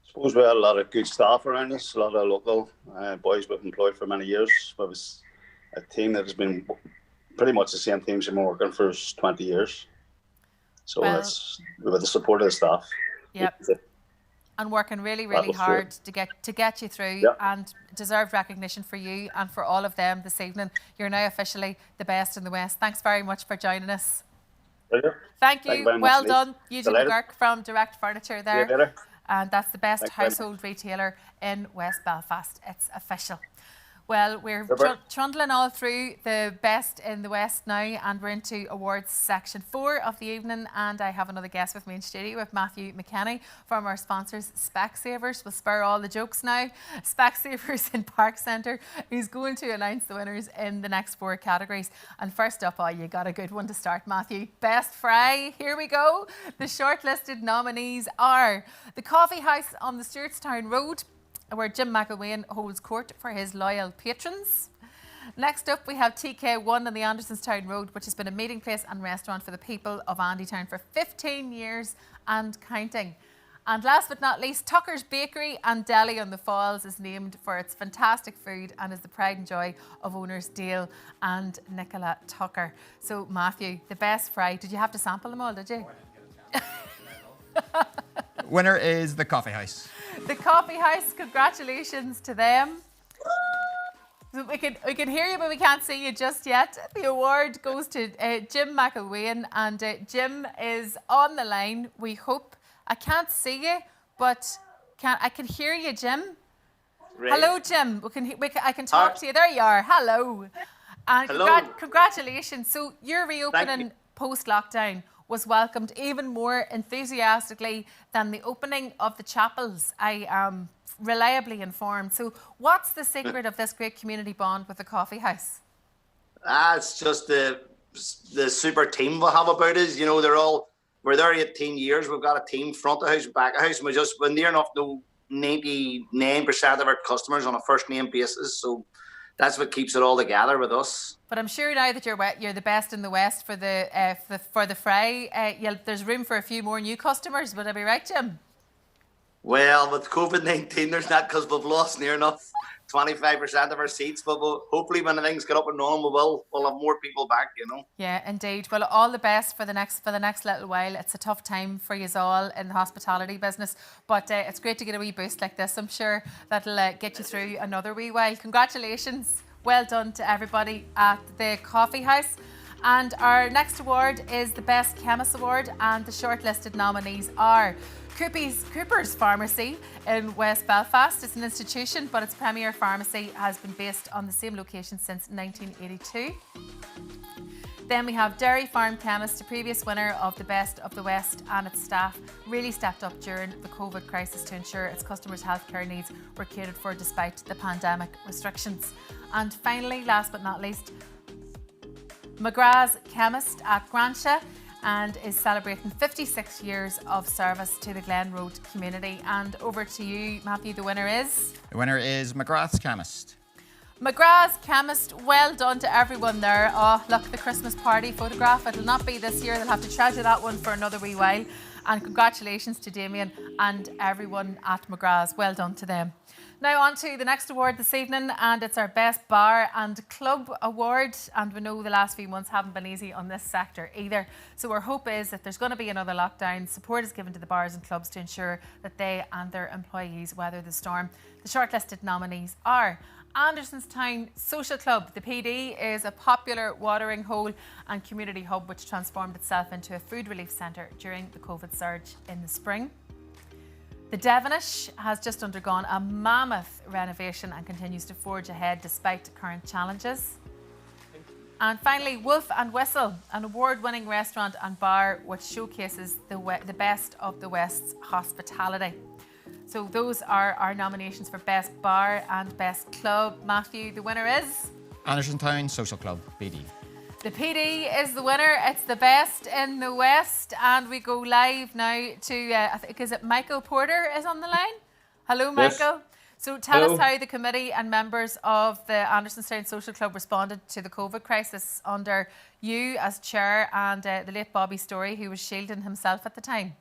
I suppose we had a lot of good staff around us, a lot of local boys we've employed for many years. It was a team that has been pretty much the same teams we've been working for 20 years. So it's with the support of the staff. Yep. And working really, really hard to get you through, and deserved recognition for you and for all of them this evening. You're now officially the best in the West. Thanks very much for joining us. Thank you. Well done, Eugene McGurk from Direct Furniture there. And that's the best household retailer in West Belfast. It's official. Well, we're trundling all through the best in the West now, and we're into awards section 4 of the evening, and I have another guest with me in studio with Matthew McKenny from our sponsors Specsavers. We'll spur all the jokes now. Specsavers in Park Centre, who's going to announce the winners in the next 4 categories. And first up, you got a good one to start, Matthew. Best fry, here we go. The shortlisted nominees are the Coffee House on the Stewartstown Road, where Jim McElwain holds court for his loyal patrons. Next up, we have TK1 on the Andersonstown Road, which has been a meeting place and restaurant for the people of Andytown for 15 years and counting. And last but not least, Tucker's Bakery and Deli on the Falls is named for its fantastic food and is the pride and joy of owners Dale and Nicola Tucker. So, Matthew, the best fry, did you have to sample them all, did you? Winner is the Coffee House. The Coffee House, congratulations to them. So we can hear you, but we can't see you just yet. The award goes to Jim McElwain, and Jim is on the line, we hope. I can't see you, but I can hear you, Jim. Right. Hello, Jim. I can talk to you. There you are. Hello. And hello. Congratulations. So your reopening post-lockdown was welcomed even more enthusiastically than the opening of the chapels, I am reliably informed. So what's the secret of this great community bond with the Coffee House? It's just the super team we have about us. You know, we're there 18 years. We've got a team front of house, back of house, and we're near enough know 99% of our customers on a first name basis. So that's what keeps it all together with us. But I'm sure now that you're the best in the West for the fry, there's room for a few more new customers. Would I be right, Jim? Well, with COVID-19, there's not, because we've lost near enough 25% of our seats. But hopefully, when the things get up and running, we'll have more people back. You know. Yeah, indeed. Well, all the best for the next little while. It's a tough time for you all in the hospitality business, but it's great to get a wee boost like this. I'm sure that'll get you through another wee while. Congratulations. Well done to everybody at the Coffee House. And our next award is the Best Chemist Award, and the shortlisted nominees are Cooper's Pharmacy in West Belfast. It's an institution, but its premier pharmacy has been based on the same location since 1982. Then we have Dairy Farm Chemist, the previous winner of the Best of the West, and its staff really stepped up during the COVID crisis to ensure its customers' healthcare needs were catered for despite the pandemic restrictions. And finally, last but not least, McGrath's Chemist at Grantia, and is celebrating 56 years of service to the Glen Road community. And over to you, Matthew, the winner is? The winner is McGrath's Chemist. McGrath's Chemist, well done to everyone there. Oh, look, the Christmas party photograph. It'll not be this year. They'll have to treasure that one for another wee while. And congratulations to Damien and everyone at McGrath's. Well done to them. Now on to the next award this evening, and it's our Best Bar and Club Award. And we know the last few months haven't been easy on this sector either. So our hope is that there's going to be another lockdown. Support is given to the bars and clubs to ensure that they and their employees weather the storm. The shortlisted nominees are Andersonstown Social Club. The PD is a popular watering hole and community hub which transformed itself into a food relief centre during the COVID surge in the spring. The Devonish has just undergone a mammoth renovation and continues to forge ahead despite current challenges. And finally, Wolf and Whistle, an award-winning restaurant and bar which showcases the best of the West's hospitality. So those are our nominations for Best Bar and Best Club. Matthew, the winner is? Andersonstown Social Club, PD. The PD is the winner. It's the best in the West. And we go live now to, I think, is it Michael Porter is on the line? Hello, Michael. Yes. So tell us how the committee and members of the Andersonstown Social Club responded to the COVID crisis under you as chair and the late Bobby Story, who was shielding himself at the time.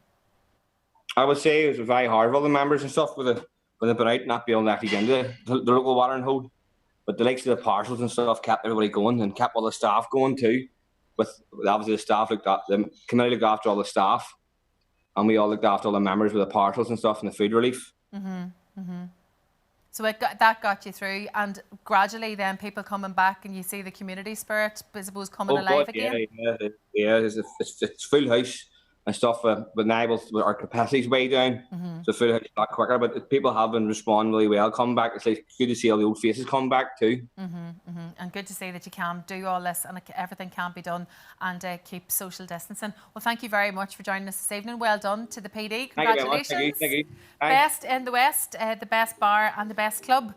I would say it was very hard for all the members and stuff with it been out, not being able to actually get into the local watering hole. But the likes of the parcels and stuff kept everybody going and kept all the staff going too. With obviously the staff the committee looked after all the staff, and we all looked after all the members with the parcels and stuff and the food relief. So that got you through, and gradually then people coming back and you see the community spirit, I suppose, coming alive again. Yeah, it's full house. and stuff. But now with our capacity's way down, so food is a lot quicker. But people have been responding really well. Coming back, it's like good to see all the old faces come back too. And good to see that you can do all this and everything can be done and keep social distancing. Well, thank you very much for joining us this evening. Well done to the PD. Congratulations. Thank you. Best in the West, the best bar and the best club.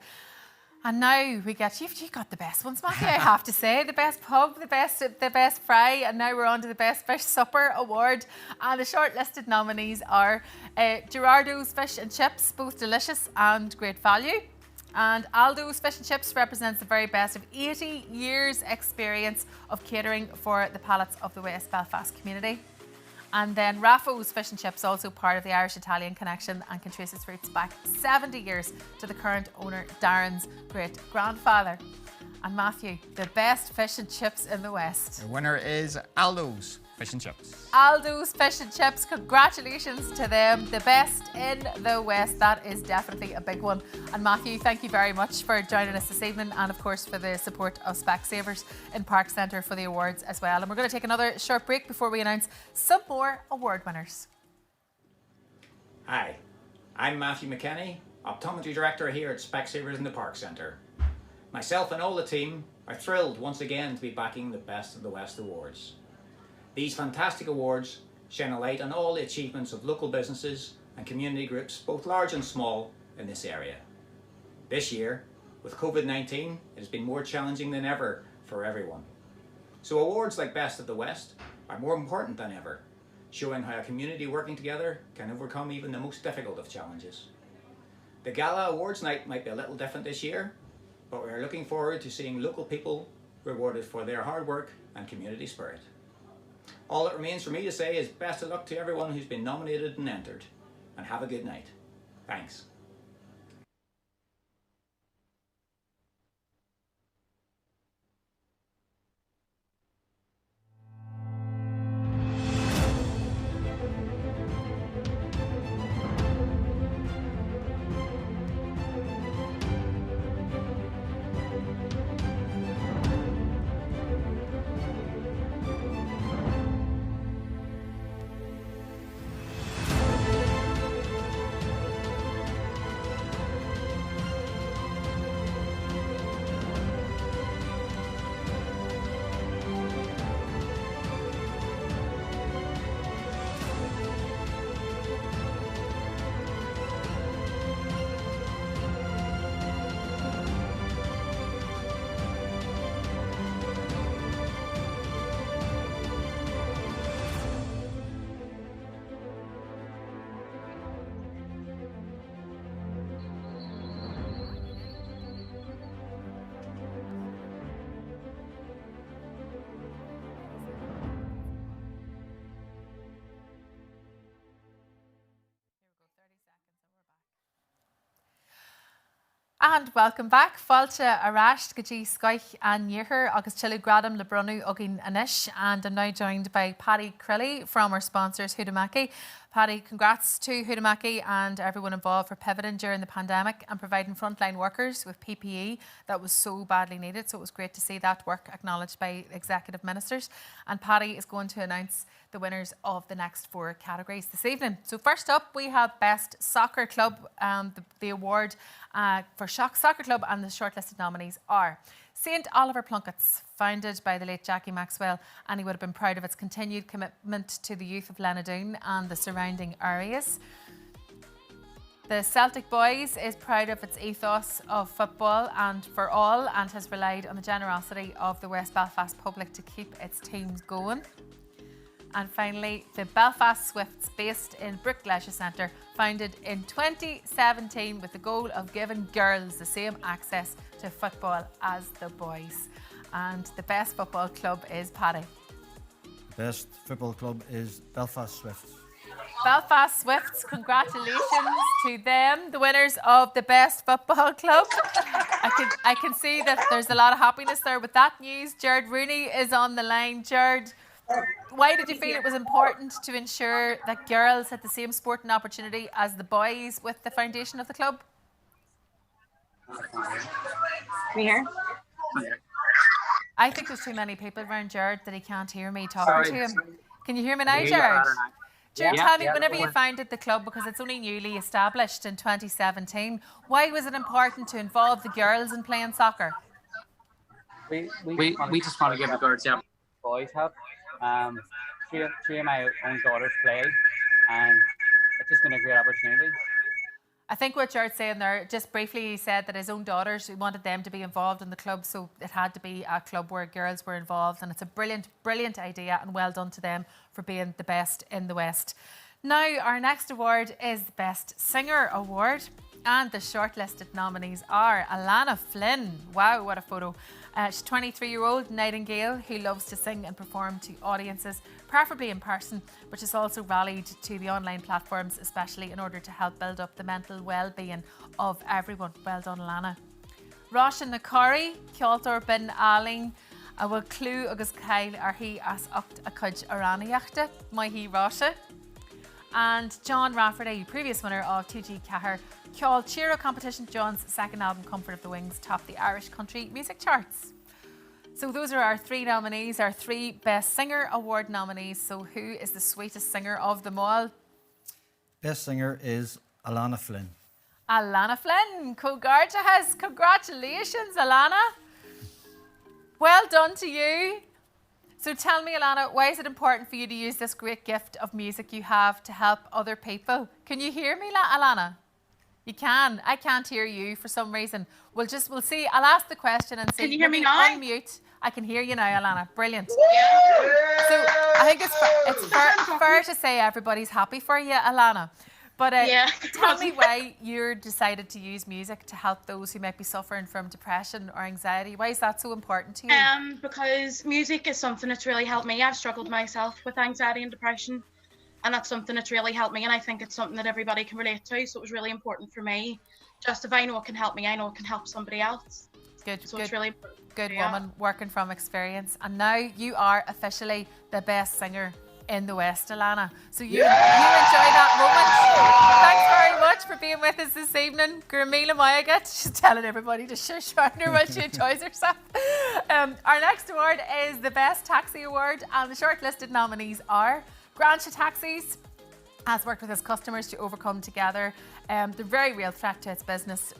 And now we get you got the best ones, Matthew, I have to say. The best pub, the best fry, and now we're on to the best fish supper award. And the shortlisted nominees are Gerardo's Fish and Chips, both delicious and great value. And Aldo's Fish and Chips represents the very best of 80 years experience of catering for the palates of the West Belfast community. And then Raffo's Fish and Chips, also part of the Irish-Italian connection and can trace its roots back 70 years to the current owner, Darren's great-grandfather. And Matthew, the best fish and chips in the West. The winner is Aldo's Fish and Chips. Aldo's Fish and Chips, congratulations to them. The best in the West. That is definitely a big one. And Matthew, thank you very much for joining us this evening and of course for the support of Specsavers in Park Centre for the awards as well. And we're going to take another short break before we announce some more award winners. Hi, I'm Matthew McKenny, Optometry Director here at Specsavers in the Park Centre. Myself and all the team are thrilled once again to be backing the Best of the West Awards. These fantastic awards shine a light on all the achievements of local businesses and community groups, both large and small, in this area. This year, with COVID-19, it has been more challenging than ever for everyone. So awards like Best of the West are more important than ever, showing how a community working together can overcome even the most difficult of challenges. The Gala Awards night might be a little different this year, but we are looking forward to seeing local people rewarded for their hard work and community spirit. All that remains for me to say is best of luck to everyone who's been nominated and entered, and have a good night. Thanks. And welcome back. Fáilte Arasht, Gaji Scoich and Yeher, August Chilu Gradam, Lebrunu, Ogin Anish, and I'm now joined by Paddy Crilly from our sponsors, Hudamaki. Paddy, congrats to Hudamaki and everyone involved for pivoting during the pandemic and providing frontline workers with PPE that was so badly needed. So it was great to see that work acknowledged by executive ministers. And Paddy is going to announce the winners of the next 4 categories this evening. So first up, we have Best Soccer Club, the award for Soccer Club, and the shortlisted nominees are St Oliver Plunketts, founded by the late Jackie Maxwell, and he would have been proud of its continued commitment to the youth of Lenadoon and the surrounding areas. The Celtic Boys is proud of its ethos of football and for all, and has relied on the generosity of the West Belfast public to keep its teams going. And finally, the Belfast Swifts, based in Brook Leisure Centre, founded in 2017 with the goal of giving girls the same access to football as the boys. And the best football club is Paddy. Best football club is Belfast Swifts. Belfast Swifts, congratulations to them, the winners of the best football club. I can see that there's a lot of happiness there with that news. Jared Rooney is on the line. Jared, why did you feel it was important to ensure that girls had the same sporting opportunity as the boys with the foundation of the club? Me here? I think there's too many people around Jared that he can't hear me talking to him. Can you hear me now, Jared? Stuart, tell me, whenever you founded the club, because it's only newly established in 2017, why was it important to involve the girls in playing soccer? We just want to give the girls the boys help. Three of my own daughters play, and it's just been a great opportunity. I think what Jared's saying there, just briefly, he said that his own daughters, he wanted them to be involved in the club, so it had to be a club where girls were involved, and it's a brilliant, brilliant idea, and well done to them for being the best in the West. Now, our next award is the Best Singer Award, and the shortlisted nominees are Alana Flynn. Wow, what a photo. She's a 23-year-old nightingale who loves to sing and perform to audiences, preferably in person, but she's also rallied to the online platforms, especially in order to help build up the mental well-being of everyone. Well done, Alana. Roshan Nakari, Kjoltor bin Aling, a bhfuil clú agus cail arhi as ocht a cuj araniachta, Maihi Rasha. And John Rafferty, previous winner of 2G Cahir Kjol Chiro competition, John's second album, Comfort of the Wings, topped the Irish country music charts. So those are our three nominees, our three Best Singer Award nominees. So who is the sweetest singer of them all? Best singer is Alana Flynn. Alana Flynn, Congratulations, Alana. Well done to you. So tell me, Alana, why is it important for you to use this great gift of music you have to help other people? Can you hear me, Alana? You can. I can't hear you for some reason. We'll see. I'll ask the question and see. Can you hear me now? Unmute. I can hear you now, Alana. Brilliant. So I think it's fair to say everybody's happy for you, Alana. But tell me why you decided to use music to help those who might be suffering from depression or anxiety. Why is that so important to you? Because music is something that's really helped me. I've struggled myself with anxiety and depression, and that's something that's really helped me, and I think it's something that everybody can relate to, so it was really important for me. Just if I know it can help me, I know it can help somebody else. Good, so it's really important. Good woman, working from experience. And now you are officially the best singer in the West, Alana. So you enjoy that moment. Thanks very much for being with us this evening. Gurmila Mayagat, she's telling everybody to shush around her while she enjoys herself. Our next award is the Best Taxi Award, and the shortlisted nominees are Grancha Taxis has worked with its customers to overcome together the very real threat to its business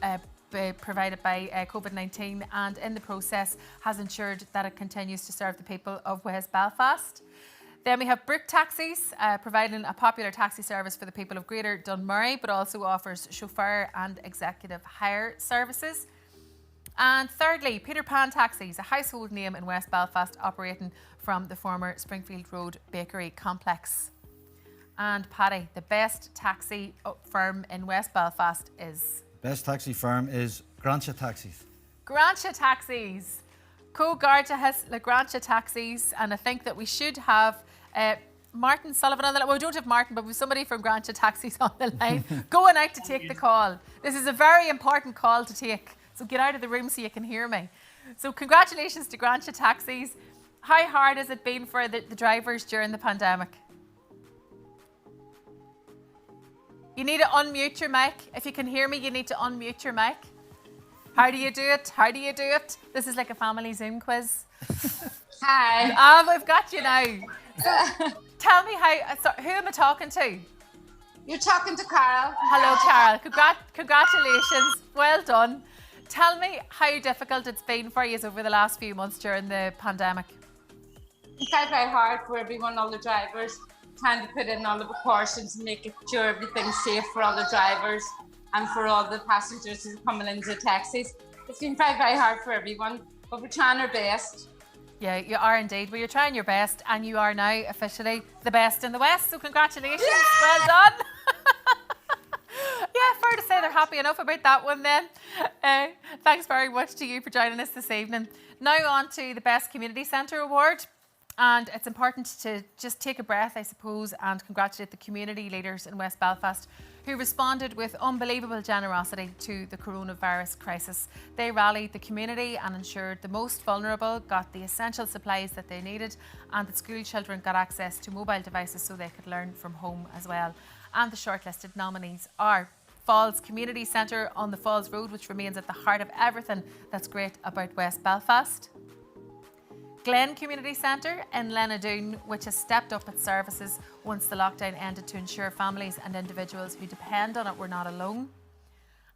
provided by COVID-19, and in the process has ensured that it continues to serve the people of West Belfast. Then we have Brook Taxis, providing a popular taxi service for the people of Greater Dunmurry, but also offers chauffeur and executive hire services. And thirdly, Peter Pan Taxis, a household name in West Belfast, operating from the former Springfield Road Bakery complex. And Paddy, the best taxi firm in West Belfast is? Best taxi firm is Grancha Taxis. Grancha Taxis. Co-Garda has La Grancha Taxis, and I think that we should have Martin Sullivan on the line. Well, we don't have Martin, but we have somebody from Grancha Taxis on the line going out to take the call. This is a very important call to take, so get out of the room so you can hear me. So congratulations to Grancha Taxis. How hard has it been for the drivers during the pandemic? You need to unmute your mic. If you can hear me, you need to unmute your mic. How do you do it? How do you do it? This is like a family Zoom quiz. Hi. We've got you now. So, tell me who am I talking to? You're talking to Carol. Hello, Carol. Congratulations. Well done. Tell me how difficult it's been for you over the last few months during the pandemic. It's very hard for everyone, all the drivers, trying to put in all the precautions and make sure everything's safe for all the drivers and for all the passengers who are coming into the taxis. It's been very hard for everyone, but we're trying our best. Yeah, you are indeed. Well, you're trying your best, and you are now officially the best in the West, so congratulations. Yay! Well done. Yeah, fair to say they're happy enough about that one then. Thanks very much to you for joining us this evening. Now on to the Best Community Centre Award. And it's important to just take a breath, I suppose, and congratulate the community leaders in West Belfast who responded with unbelievable generosity to the coronavirus crisis. They rallied the community and ensured the most vulnerable got the essential supplies that they needed, and that school children got access to mobile devices so they could learn from home as well. And the shortlisted nominees are Falls Community Centre on the Falls Road, which remains at the heart of everything that's great about West Belfast. Glen Community Centre in Lenadoon, which has stepped up its services once the lockdown ended to ensure families and individuals who depend on it were not alone.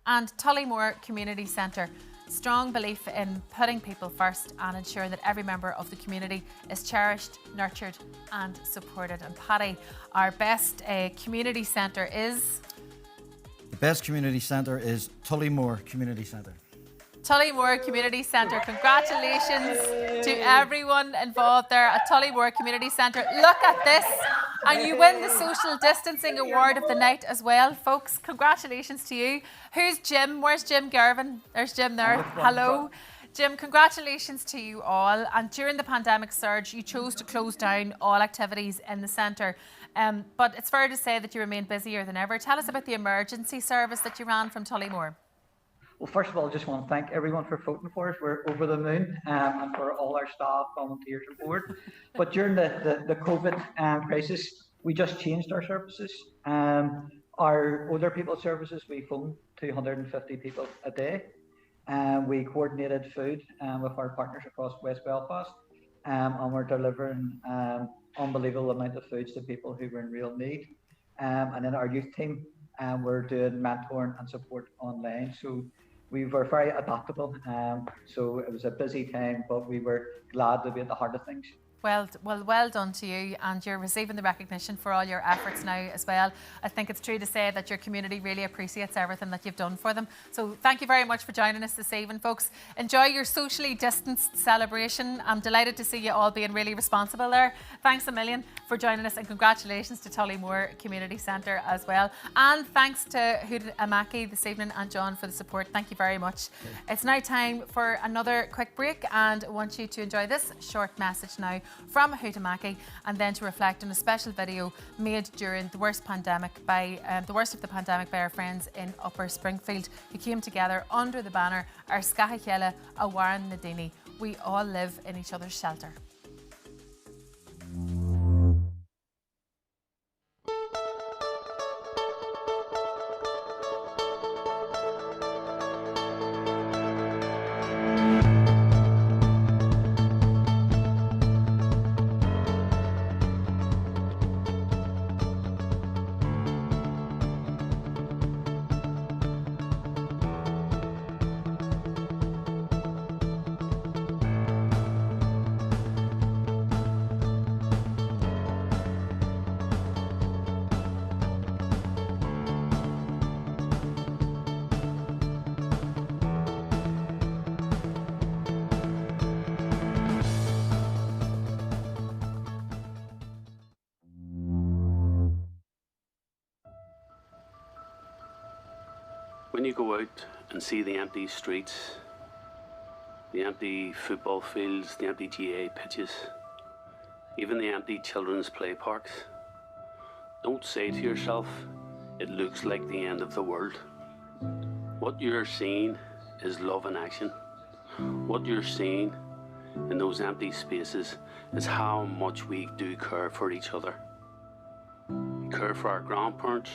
And Tullymore Community Centre, strong belief in putting people first and ensuring that every member of the community is cherished, nurtured and supported. And Paddy, our best community centre is? The best community centre is Tullymore Community Centre. Tullymore Community Centre. Congratulations to everyone involved there at Tullymore Community Centre. Look at this. And you win the Social Distancing Award of the night as well, folks. Congratulations to you. Who's Jim? Where's Jim Garvin? There's Jim there. Hello. Jim, congratulations to you all. And during the pandemic surge, you chose to close down all activities in the centre. But it's fair to say that you remain busier than ever. Tell us about the emergency service that you ran from Tullymore. Well, first of all, I just want to thank everyone for voting for us. We're over the moon, and for all our staff, volunteers and board. But during the COVID crisis, we just changed our services. Our older people services, we phoned 250 people a day. We coordinated food with our partners across West Belfast, and we're delivering unbelievable amount of foods to people who were in real need. And then our youth team, we're doing mentoring and support online. So we were very adaptable. So it was a busy time, but we were glad to be at the heart of things. Well done to you, and you're receiving the recognition for all your efforts now as well. I think it's true to say that your community really appreciates everything that you've done for them. So thank you very much for joining us this evening, folks. Enjoy your socially distanced celebration. I'm delighted to see you all being really responsible there. Thanks a million for joining us, and congratulations to Tullymore Community Centre as well. And thanks to Huda Amaki this evening and John for the support. Thank you very much. It's now time for another quick break, and I want you to enjoy this short message now from Hutamaki, and then to reflect on a special video made during the worst of the pandemic by our friends in Upper Springfield, who came together under the banner Ar Scathaile a Warren Nadini. We all live in each other's shelter. When you go out and see the empty streets, the empty football fields, the empty GA pitches, even the empty children's play parks, don't say to yourself, it looks like the end of the world. What you're seeing is love in action. What you're seeing in those empty spaces is how much we do care for each other. We care for our grandparents,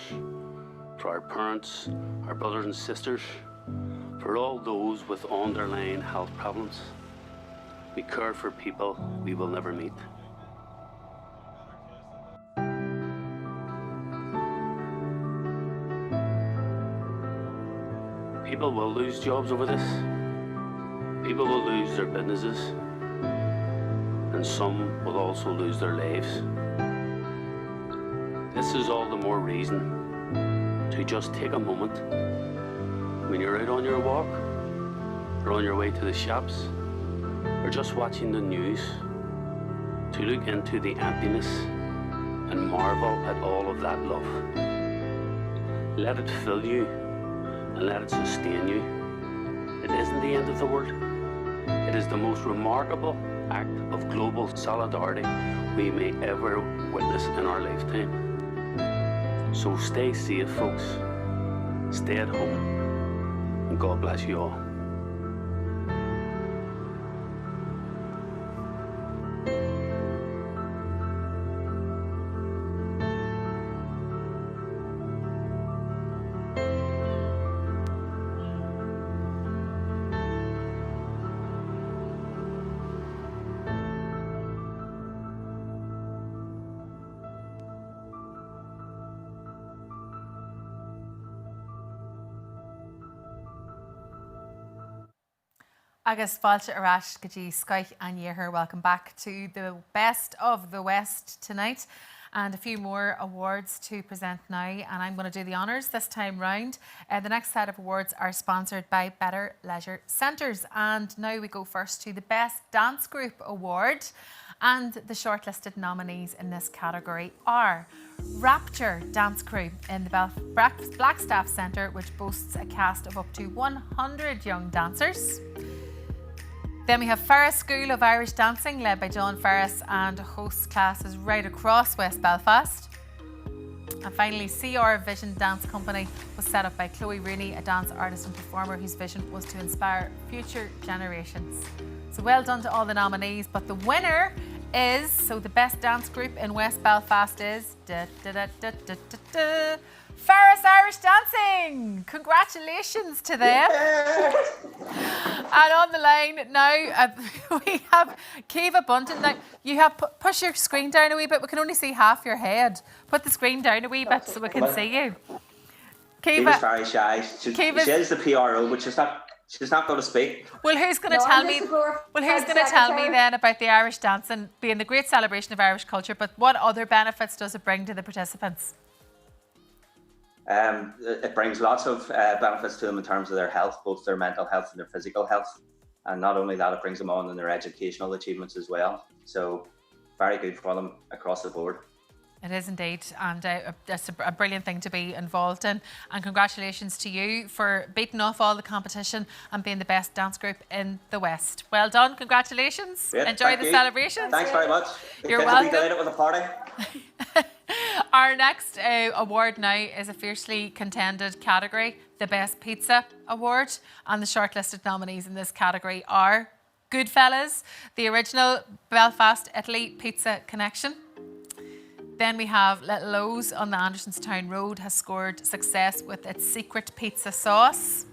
for our parents, our brothers and sisters, for all those with underlying health problems. We care for people we will never meet. People will lose jobs over this. People will lose their businesses. And some will also lose their lives. This is all the more reason to just take a moment when you're out on your walk, or on your way to the shops, or just watching the news, to look into the emptiness and marvel at all of that love. Let it fill you and let it sustain you. It isn't the end of the world. It is the most remarkable act of global solidarity we may ever witness in our lifetime. So stay safe, folks. Stay at home. And God bless you all. Agus fáilte arás go dtí scaith an dhéthir. Welcome back to the Best of the West tonight. And a few more awards to present now, and I'm going to do the honours this time round. The next set of awards are sponsored by Better Leisure Centres, and now we go first to the Best Dance Group Award, and the shortlisted nominees in this category are Rapture Dance Crew in the Blackstaff Centre, which boasts a cast of up to 100 young dancers. Then we have Ferris School of Irish Dancing, led by John Ferris, and hosts classes right across West Belfast. And finally, CR Vision Dance Company was set up by Chloe Rooney, a dance artist and performer whose vision was to inspire future generations. So well done to all the nominees, but the winner is, so the best dance group in West Belfast is Ferris Irish Dancing. Congratulations to them. And on the line now, we have Kiva Bunton. Now, you have push your screen down a wee bit. We can only see half your head. Put the screen down a wee bit so we can see you. Kiva's very shy. She is the PRO, but she's not going to speak. Well, who's going to tell me? Well, who's going to tell me then about the Irish dancing being the great celebration of Irish culture? But what other benefits does it bring to the participants? It brings lots of benefits to them in terms of their health, both their mental health and their physical health. And not only that, it brings them on in their educational achievements as well. So very good for them across the board. It is indeed, and it's a brilliant thing to be involved in. And congratulations to you for beating off all the competition and being the best dance group in the West. Well done, congratulations. Great, enjoy the celebrations. Thanks very much. You're welcome. Delighted with the party. Our next award now is a fiercely contended category, the Best Pizza Award. And the shortlisted nominees in this category are Goodfellas, the original Belfast, Italy pizza connection. Then we have Little O's on the Andersonstown Road has scored success with its secret pizza sauce.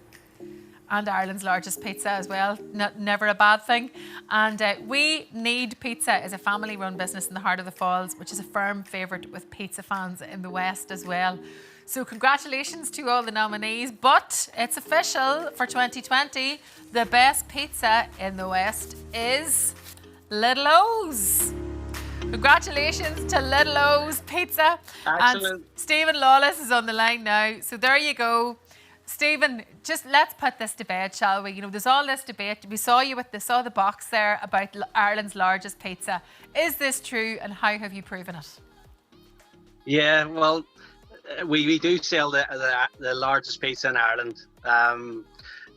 And Ireland's largest pizza as well, never a bad thing. And We Need Pizza is a family-run business in the heart of the Falls, which is a firm favourite with pizza fans in the West as well. So congratulations to all the nominees, but it's official for 2020. The best pizza in the West is Little O's. Congratulations to Little O's Pizza. Excellent. And Stephen Lawless is on the line now. So there you go. Stephen, just let's put this to bed, shall we? You know, there's all this debate. We saw the box there about Ireland's largest pizza. Is this true, and how have you proven it? Yeah, well, we do sell the largest pizza in Ireland.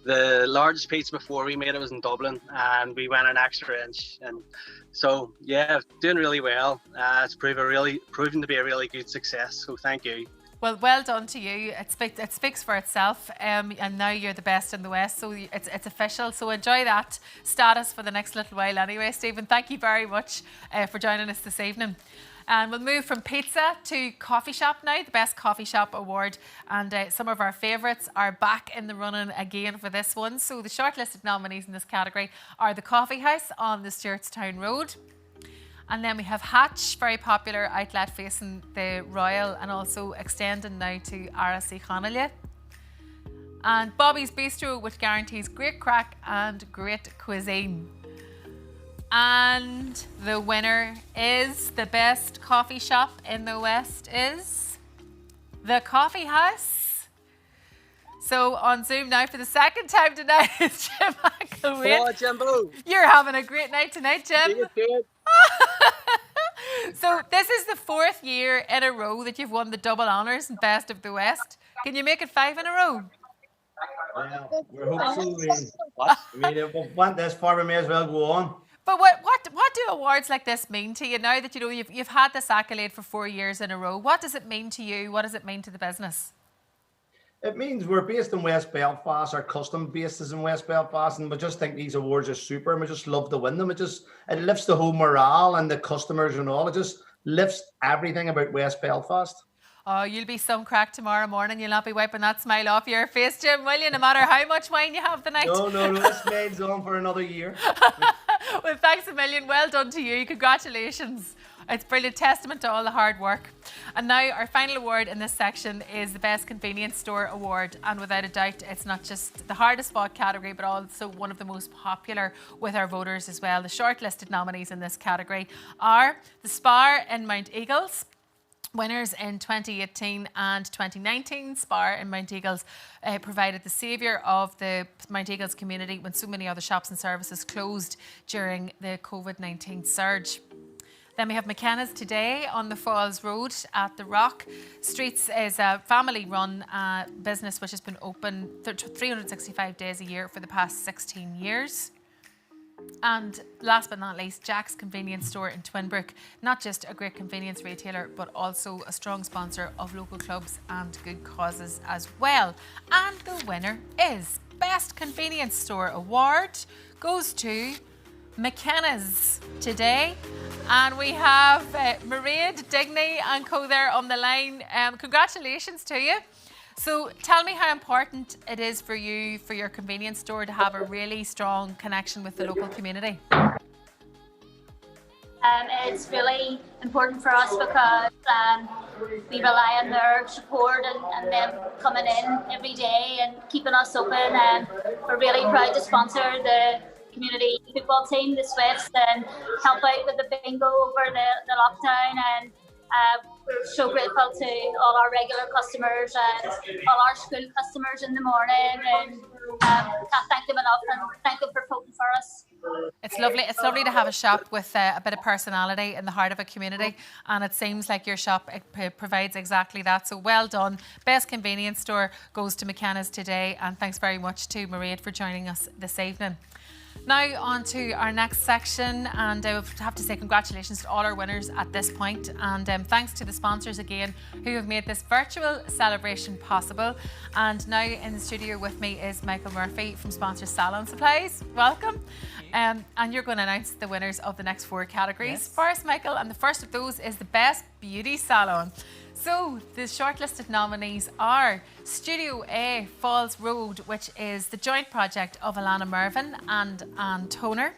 The largest pizza before we made it was in Dublin, and we went an extra inch. And so, yeah, doing really well. It's proven to be a really good success. So thank you. Well done to you. It speaks for itself, and now you're the best in the West, so it's official. So enjoy that status for the next little while anyway, Stephen. Thank you very much for joining us this evening. And we'll move from pizza to coffee shop now, the Best Coffee Shop Award. And some of our favourites are back in the running again for this one. So the shortlisted nominees in this category are the Coffee House on the Stewartstown Road. And then we have Hatch, very popular outlet facing the Royal and also extending now to RSC Connolly. And Bobby's Bistro, which guarantees great crack and great cuisine. And the winner is the best coffee shop in the West is the Coffee House. So on Zoom now for the second time tonight is Jim McElwain. Oh, Jimbo. You're having a great night tonight, Jim. So this is the 4th year in a row that you've won the double honours and Best of the West. Can you make it 5 in a row? Well, we're hopeful. If we want this far, we may as well go on. But what do awards like this mean to you now that you've had this accolade for 4 years in a row? What does it mean to you? What does it mean to the business? It means we're based in West Belfast. Our custom base is in West Belfast, and we just think these awards are super, and we just love to win them. It lifts the whole morale and the customers and all. It just lifts everything about West Belfast. Oh, you'll be some crack tomorrow morning. You'll not be wiping that smile off your face, Jim, will you? No matter how much wine you have the night. No, this smile's on for another year. Well, thanks a million. Well done to you. Congratulations. It's brilliant, testament to all the hard work. And now our final award in this section is the Best Convenience Store Award. And without a doubt, it's not just the hardest fought category, but also one of the most popular with our voters as well. The shortlisted nominees in this category are the Spar in Mount Eagles. Winners in 2018 and 2019, Spar in Mount Eagles provided the saviour of the Mount Eagles community when so many other shops and services closed during the COVID-19 surge. Then we have McKenna's Today on the Falls Road at the Rock. Streets is a family-run business which has been open 365 days a year for the past 16 years. And last but not least, Jack's Convenience Store in Twinbrook. Not just a great convenience retailer, but also a strong sponsor of local clubs and good causes as well. And the winner is Best Convenience Store Award goes to McKenna's Today. And we have Mairead, Digney and co there on the line. Congratulations to you. So tell me how important it is for you, for your convenience store, to have a really strong connection with the local community. It's really important for us because we rely on their support and them coming in every day and keeping us open. And we're really proud to sponsor the community football team, the Swifts, and help out with the bingo over the lockdown. And we're so grateful to all our regular customers and all our school customers in the morning, and can't thank them enough and thank them for voting for us. It's lovely. It's lovely to have a shop with a bit of personality in the heart of a community, and it seems like your shop provides exactly that. So well done. Best Convenience Store goes to McKenna's Today, and thanks very much to Mairead for joining us this evening. Now on to our next section, and I have to say congratulations to all our winners at this point, and thanks to the sponsors again who have made this virtual celebration possible. And now in the studio with me is Michael Murphy from sponsor Salon Supplies. Welcome. And you're going to announce the winners of the next 4 categories. Yes. First, Michael, and the first of those is the Best Beauty Salon. So the shortlisted nominees are Studio A Falls Road, which is the joint project of Alana Mervyn and Anne Toner.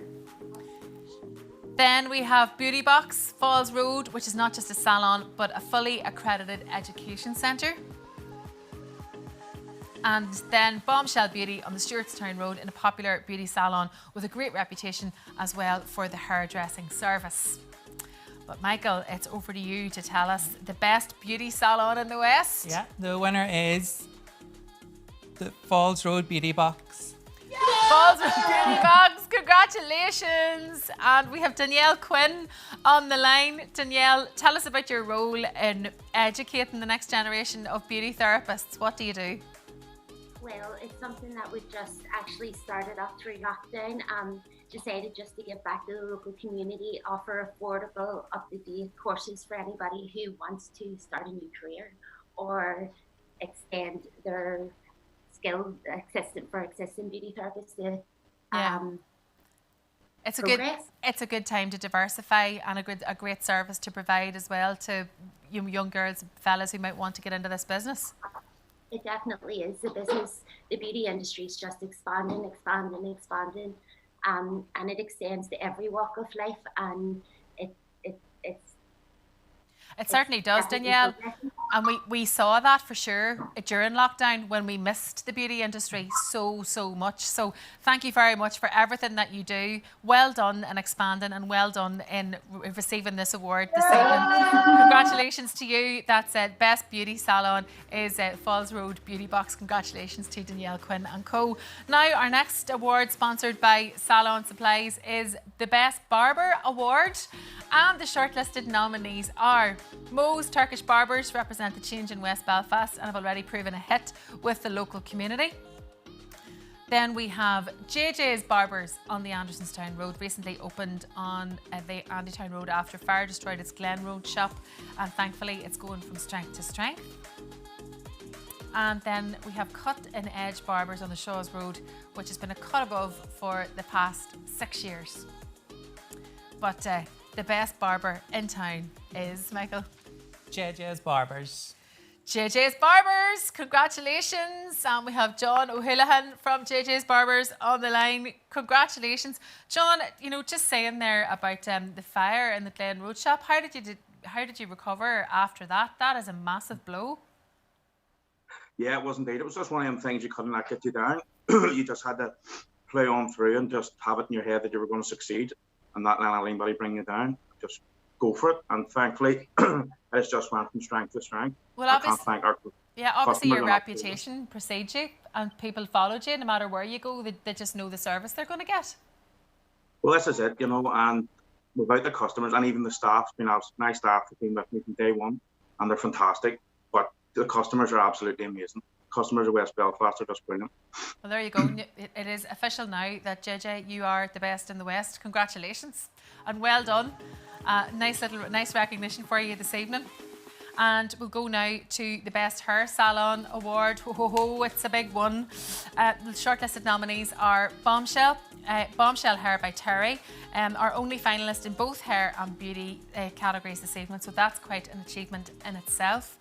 Then we have Beauty Box Falls Road, which is not just a salon, but a fully accredited education centre. And then Bombshell Beauty on the Stewartstown Road in a popular beauty salon with a great reputation as well for the hairdressing service. But Michael, it's over to you to tell us the best beauty salon in the West. Yeah, the winner is the Falls Road Beauty Box. Yay! Falls Road Beauty Box, congratulations. And we have Danielle Quinn on the line. Danielle, tell us about your role in educating the next generation of beauty therapists. What do you do? Well, it's something that we just actually started up through lockdown. Decided just to give back to the local community, offer affordable, up-to-date courses for anybody who wants to start a new career or extend their skill for existing beauty therapists to It's a good time to diversify, and a great service to provide as well to young girls, fellas who might want to get into this business. It definitely is. The beauty industry is just expanding. And it extends to every walk of life, and it certainly does, Danielle. And we saw that for sure during lockdown when we missed the beauty industry so much. So thank you very much for everything that you do. Well done in expanding, and well done in receiving this award this evening. Congratulations to you. That's it. Best Beauty Salon is Falls Road Beauty Box. Congratulations to Danielle Quinn and co. Now our next award, sponsored by Salon Supplies, is the Best Barber Award. And the shortlisted nominees are Mo's Turkish Barbers, represent the change in West Belfast and have already proven a hit with the local community. Then we have JJ's Barbers on the Andersonstown Road, recently opened on the Andytown Road after fire destroyed its Glen Road shop, and thankfully it's going from strength to strength. And then we have Cut and Edge Barbers on the Shaws Road, which has been a cut above for the past 6 years. But the best barber in town is, Michael? JJ's Barbers. JJ's Barbers, congratulations. And we have John O'Houlihan from JJ's Barbers on the line. Congratulations. John, you know, just saying there about the fire in the Glen Road shop, how did you recover after that? That is a massive blow. Yeah, it was indeed. It was just one of them things you couldn't let get you down. You just had to play on through and just have it in your head that you were going to succeed and not let anybody bring you down. Just go for it. And thankfully, it's just went from strength to strength. Well, obviously your reputation precedes you and people followed you no matter where you go. They just know the service they're going to get. Well, this is it, you know, and without the customers and even the staff, my staff have been with me from day one and they're fantastic. But the customers are absolutely amazing. Customers of West Belfast are just brilliant. Well, there you go. It is official now that JJ, you are the best in the West. Congratulations and well done. Nice recognition for you this evening. And we'll go now to the Best Hair Salon Award. It's a big one. The shortlisted nominees are Bombshell Hair by Terry, our only finalist in both hair and beauty categories this evening. So that's quite an achievement in itself.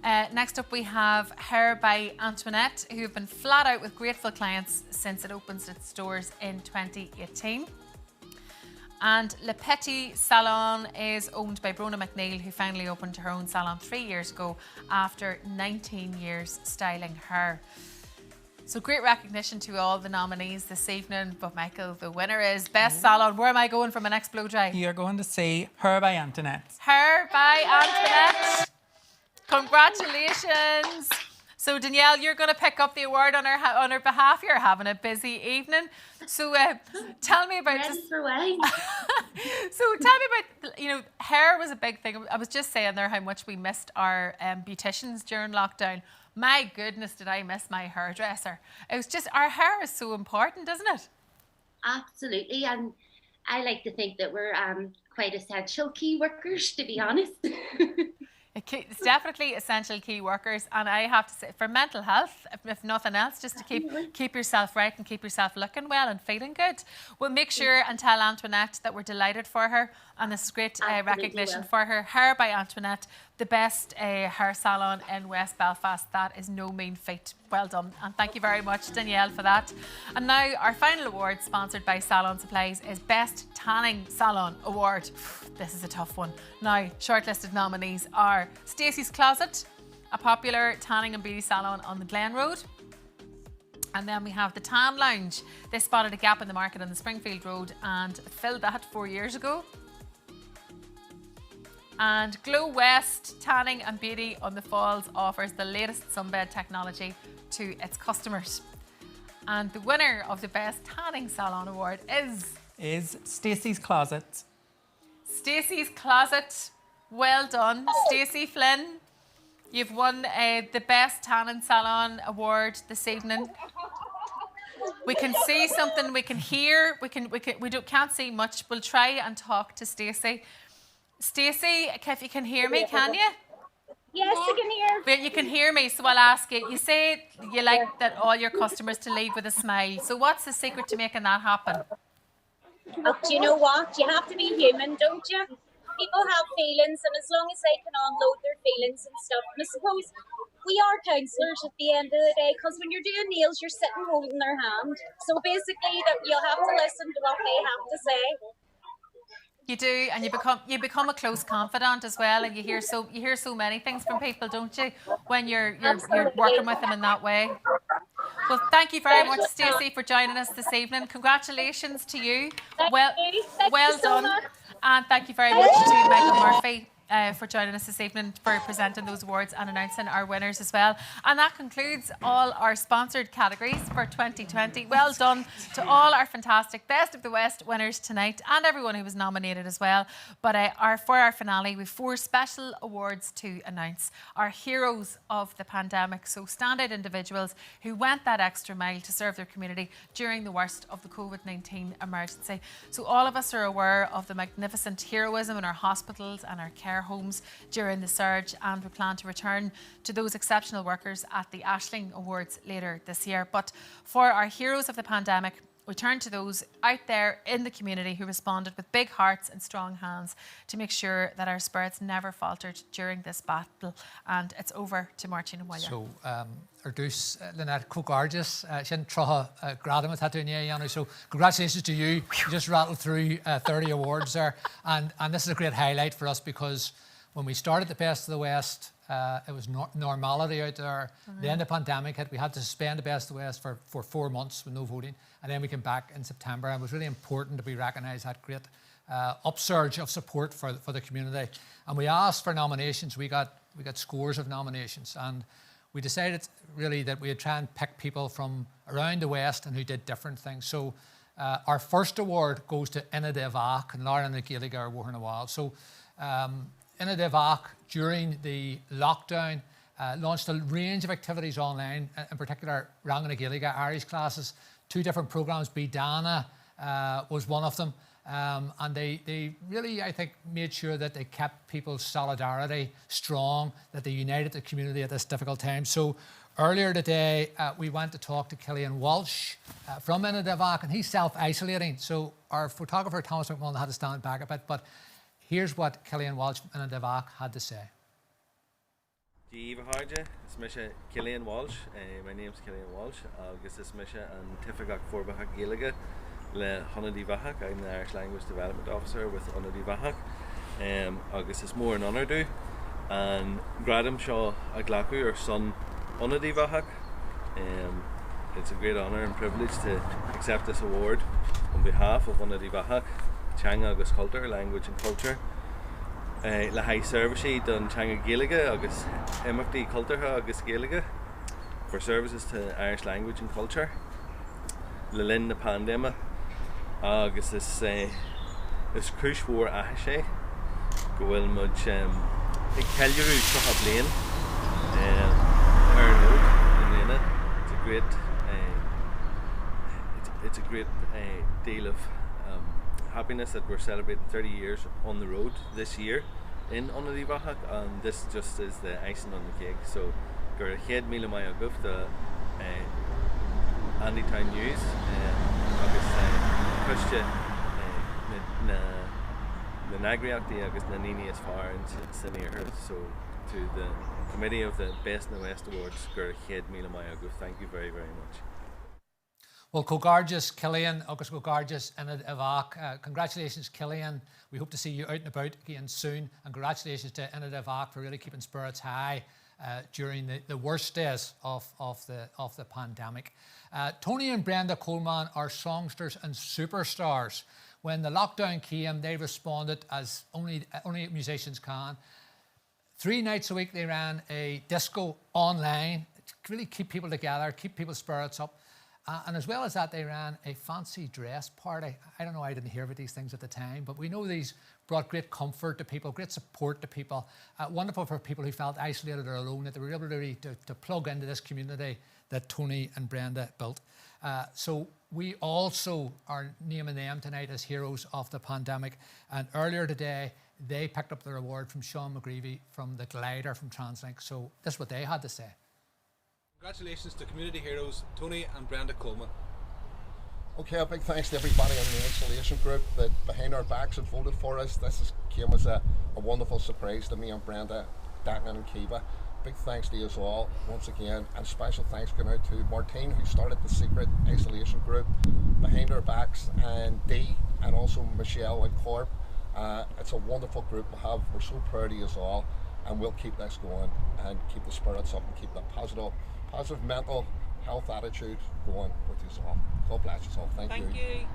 Next up we have Hair by Antoinette, who have been flat out with grateful clients since it opens its doors in 2018. And Le Petit Salon is owned by Brona McNeil, who finally opened her own salon 3 years ago after 19 years styling hair. So great recognition to all the nominees this evening. But Michael, the winner is Best Salon. Where am I going for my next blow dry? You're going to say Hair by Antoinette. Hair by Antoinette. Congratulations. So Danielle, you're going to pick up the award on her behalf. You're having a busy evening. So tell me about this. So tell me about, you know, hair was a big thing. I was just saying there how much we missed our beauticians during lockdown. My goodness, did I miss my hairdresser. It was just, our hair is so important, isn't it? Absolutely. And I like to think that we're quite essential key workers, to be honest. It's definitely essential key workers, and I have to say, for mental health, if nothing else, just to keep yourself right and keep yourself looking well and feeling good. We'll make sure and tell Antoinette that we're delighted for her, and this is great recognition for her. Hair by Antoinette, the best hair salon in West Belfast. That is no mean feat. Well done, and thank you very much, Danielle, for that. And now our final award, sponsored by Salon Supplies, is Best Tanning Salon Award. This is a tough one. Now, shortlisted nominees are Stacey's Closet, a popular tanning and beauty salon on the Glen Road. And then we have the Tan Lounge. They spotted a gap in the market on the Springfield Road and filled that 4 years ago. And Glow West Tanning and Beauty on the Falls offers the latest sunbed technology to its customers. And the winner of the Best Tanning Salon Award is Stacey's Closet. Stacey's Closet. Well done, Stacey Flynn. You've won the Best Tanning Salon Award this evening. We can see something, we can hear, we can't see much. We'll try and talk to Stacey. Stacey, if you can hear me, can you? Yes, I can hear. But you can hear me, so I'll ask you. You say you like that all your customers to leave with a smile. So what's the secret to making that happen? Oh, do you know what? You have to be human, don't you? People have feelings, and as long as they can unload their feelings and stuff. And I suppose we are counsellors at the end of the day, because when you're doing nails, you're sitting holding their hand. So basically, that you'll have to listen to what they have to say. You do, and you become a close confidant as well, and you hear so many things from people, don't you? When you're working with them in that way. Well, thank you very much, Stacey, for joining us this evening. Congratulations to you. Well done. And thank you very much to Michael Murphy for joining us this evening, for presenting those awards and announcing our winners as well. And that concludes all our sponsored categories for 2020. Well done to all our fantastic Best of the West winners tonight, and everyone who was nominated as well. But for our finale, we have 4 special awards to announce. Our heroes of the pandemic, so standout individuals who went that extra mile to serve their community during the worst of the COVID-19 emergency. So all of us are aware of the magnificent heroism in our hospitals and our care homes during the surge, and we plan to return to those exceptional workers at the Ashling Awards later this year. But for our heroes of the pandemic, We turn to those out there in the community who responded with big hearts and strong hands to make sure that our spirits never faltered during this battle. And it's over to Martin Willer. So, dús Lynette Cogarges, sin trocha gradam at Hatúnia, so congratulations to you. You just rattled through 30 awards there. And this is a great highlight for us because when we started the Best of the West, it was normality out there. Then the pandemic hit. We had to suspend the Best of the West for 4 months with no voting. And then we came back in September. And it was really important that we recognise that great upsurge of support for the community. And we asked for nominations. We got scores of nominations. And we decided really that we'd try and pick people from around the West and who did different things. So our first award goes to Ina Devach and Lauren and Gaelic are working a while. So Ina Devach, during the lockdown, launched a range of activities online, in particular Rangan and Gaelic Irish classes, 2 different programmes. Bidana was one of them. And they really, I think, made sure that they kept people's solidarity strong, that they united the community at this difficult time. So earlier today, we went to talk to Killian Walsh from Ina Devach, and he's self-isolating. So our photographer, Thomas McMullen, had to stand back a bit. But here's what Killian Walsh from Ina Devach had to say. Díomh háide, is Misha Killian Walsh. My name's Killian Walsh. Agus is Misha and Tifagach Forbachach Gaeilge le Honadi Vahak. I'm the Irish Language Development Officer with Honadi Vahak. Agus is more an honour do. And Gradam Shaw Aglaku, our son Honadi Vahak. It's a great honour and privilege to accept this award on behalf of Honadi Vahak, Changa agus Culture, Language and Culture. Le high service done Changa Gaeilge agus MFD Culture agus Gaeilge for services to Irish language and culture. Le lin na pandemic agus is cruis for ahishe go bhfuil mud ag ceiliúrú trocha bliain ar an óg in Lena. It's a great deal of happiness that we're celebrating 30 years on the road this year in Honadi Vahak, and this just is the icing on the cake. So gur chéad míle mai agah the Andy Town News agus Christian na nagriachtaí agus na níní as far in Sinir. So to the committee of the Best in the West Awards, gur chéad míle mai agah. Thank you very, very much. Well, Cogarges, Killian, agus Cogarges, Ina Devach. Congratulations, Killian. We hope to see you out and about again soon. And congratulations to Ina Devach for really keeping spirits high during the worst days of the pandemic. Tony and Brenda Coleman are songsters and superstars. When the lockdown came, they responded as only musicians can. 3 nights a week they ran a disco online to really keep people together, keep people's spirits up. And as well as that, they ran a fancy dress party. I don't know, I didn't hear about these things at the time, but we know these brought great comfort to people, great support to people. Wonderful for people who felt isolated or alone, that they were able to plug into this community that Tony and Brenda built. So we also are naming them tonight as heroes of the pandemic. And earlier today, they picked up their award from Sean McGreevy from the Glider from TransLink. So this is what they had to say. Congratulations to community heroes Tony and Brenda Coleman. Okay, a big thanks to everybody in the installation group that behind our backs had voted for us. Came as a wonderful surprise to me and Brenda, Declan and Kiva. Big thanks to you all once again, and special thanks going out to Martine, who started the secret isolation group behind our backs, and Dee, and also Michelle and Corp. It's a wonderful group we have. We're so proud of you all, and we'll keep this going and keep the spirits up and keep the positive mental health attitude going with you all. God bless you all. Thank you.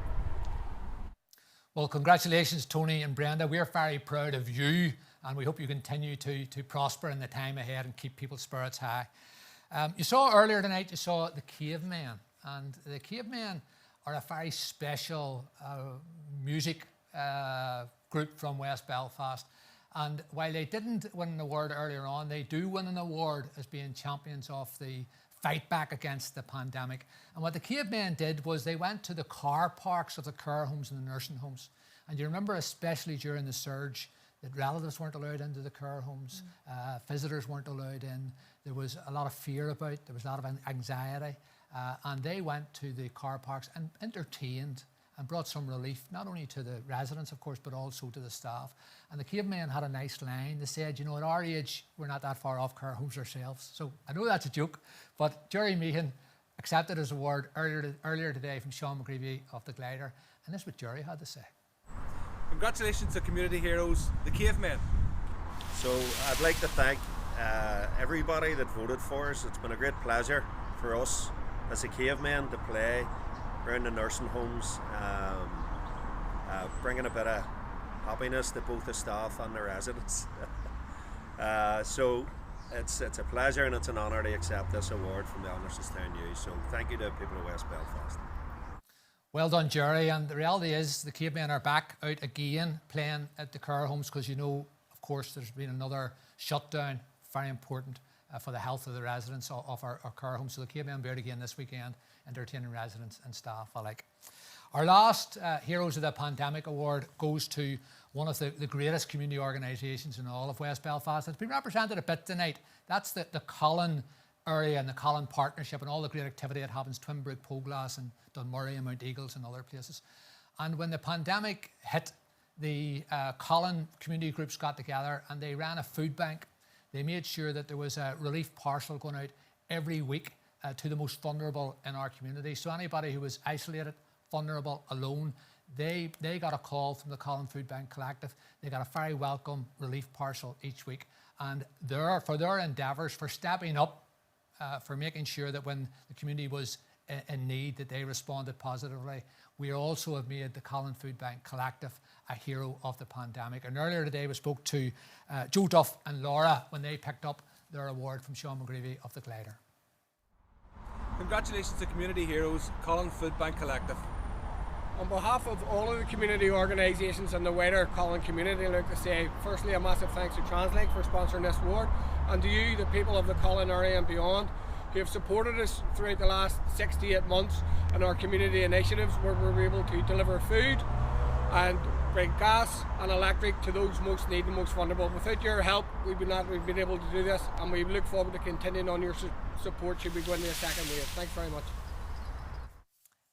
Well, congratulations, Tony and Brenda. We're very proud of you, and we hope you continue to prosper in the time ahead and keep people's spirits high. You saw earlier tonight, you saw the Cavemen, and the Cavemen are a very special music group from West Belfast. And while they didn't win an award earlier on, they do win an award as being champions of the fight back against the pandemic. And what the Cavemen did was they went to the car parks of the care homes and the nursing homes. And you remember, especially during the surge, that relatives weren't allowed into the care homes, visitors weren't allowed in. There was a lot of fear about, there was a lot of anxiety. and they went to the car parks and entertained and brought some relief, not only to the residents, of course, but also to the staff. And the cavemen had a nice line. They said, you know, at our age, we're not that far off care homes ourselves. So I know that's a joke, but Jerry Meehan accepted his award earlier today from Sean McGreevy of the Glider, and this is what Jerry had to say. Congratulations to Community Heroes, the Cavemen. So I'd like to thank everybody that voted for us. It's been a great pleasure for us as the Cavemen to play around the nursing homes, bringing a bit of happiness to both the staff and the residents. So it's a pleasure and it's an honour to accept this award from the Andersonstown News. So thank you to the people of West Belfast. Well done, Jerry. And the reality is the Cavemen are back out again playing at the care homes because, you know, of course, there's been another shutdown, very important for the health of the residents of our care homes. So the Cavemen will be out again this weekend, entertaining residents and staff alike. Our last Heroes of the Pandemic Award goes to one of the greatest community organisations in all of West Belfast. It's been represented a bit tonight. That's the Colin area and the Colin Partnership and all the great activity that happens, Twinbrook, Poglass and Dunmurray and Mount Eagles and other places. And when the pandemic hit, the Colin community groups got together and they ran a food bank. They made sure that there was a relief parcel going out every week to the most vulnerable in our community. So anybody who was isolated, vulnerable, alone, they got a call from the Colin Food Bank Collective. They got a very welcome relief parcel each week. And for their endeavours, for stepping up, for making sure that when the community was in need, that they responded positively. We also have made the Colin Food Bank Collective a hero of the pandemic. And earlier today we spoke to Joe Duff and Laura when they picked up their award from Sean McGreevy of the Glider. Congratulations to Community Heroes, Colin Food Bank Collective. On behalf of all of the community organisations and the wider Colin community, I'd like to say firstly a massive thanks to TransLink for sponsoring this award, and to you, the people of the Colin area and beyond, who have supported us throughout the last 6 to 8 months in our community initiatives where we're able to deliver food and bring gas and electric to those most needy and most vulnerable. Without your help, we've been able to do this, and we look forward to continuing on your support should we go into a second wave. Thanks very much.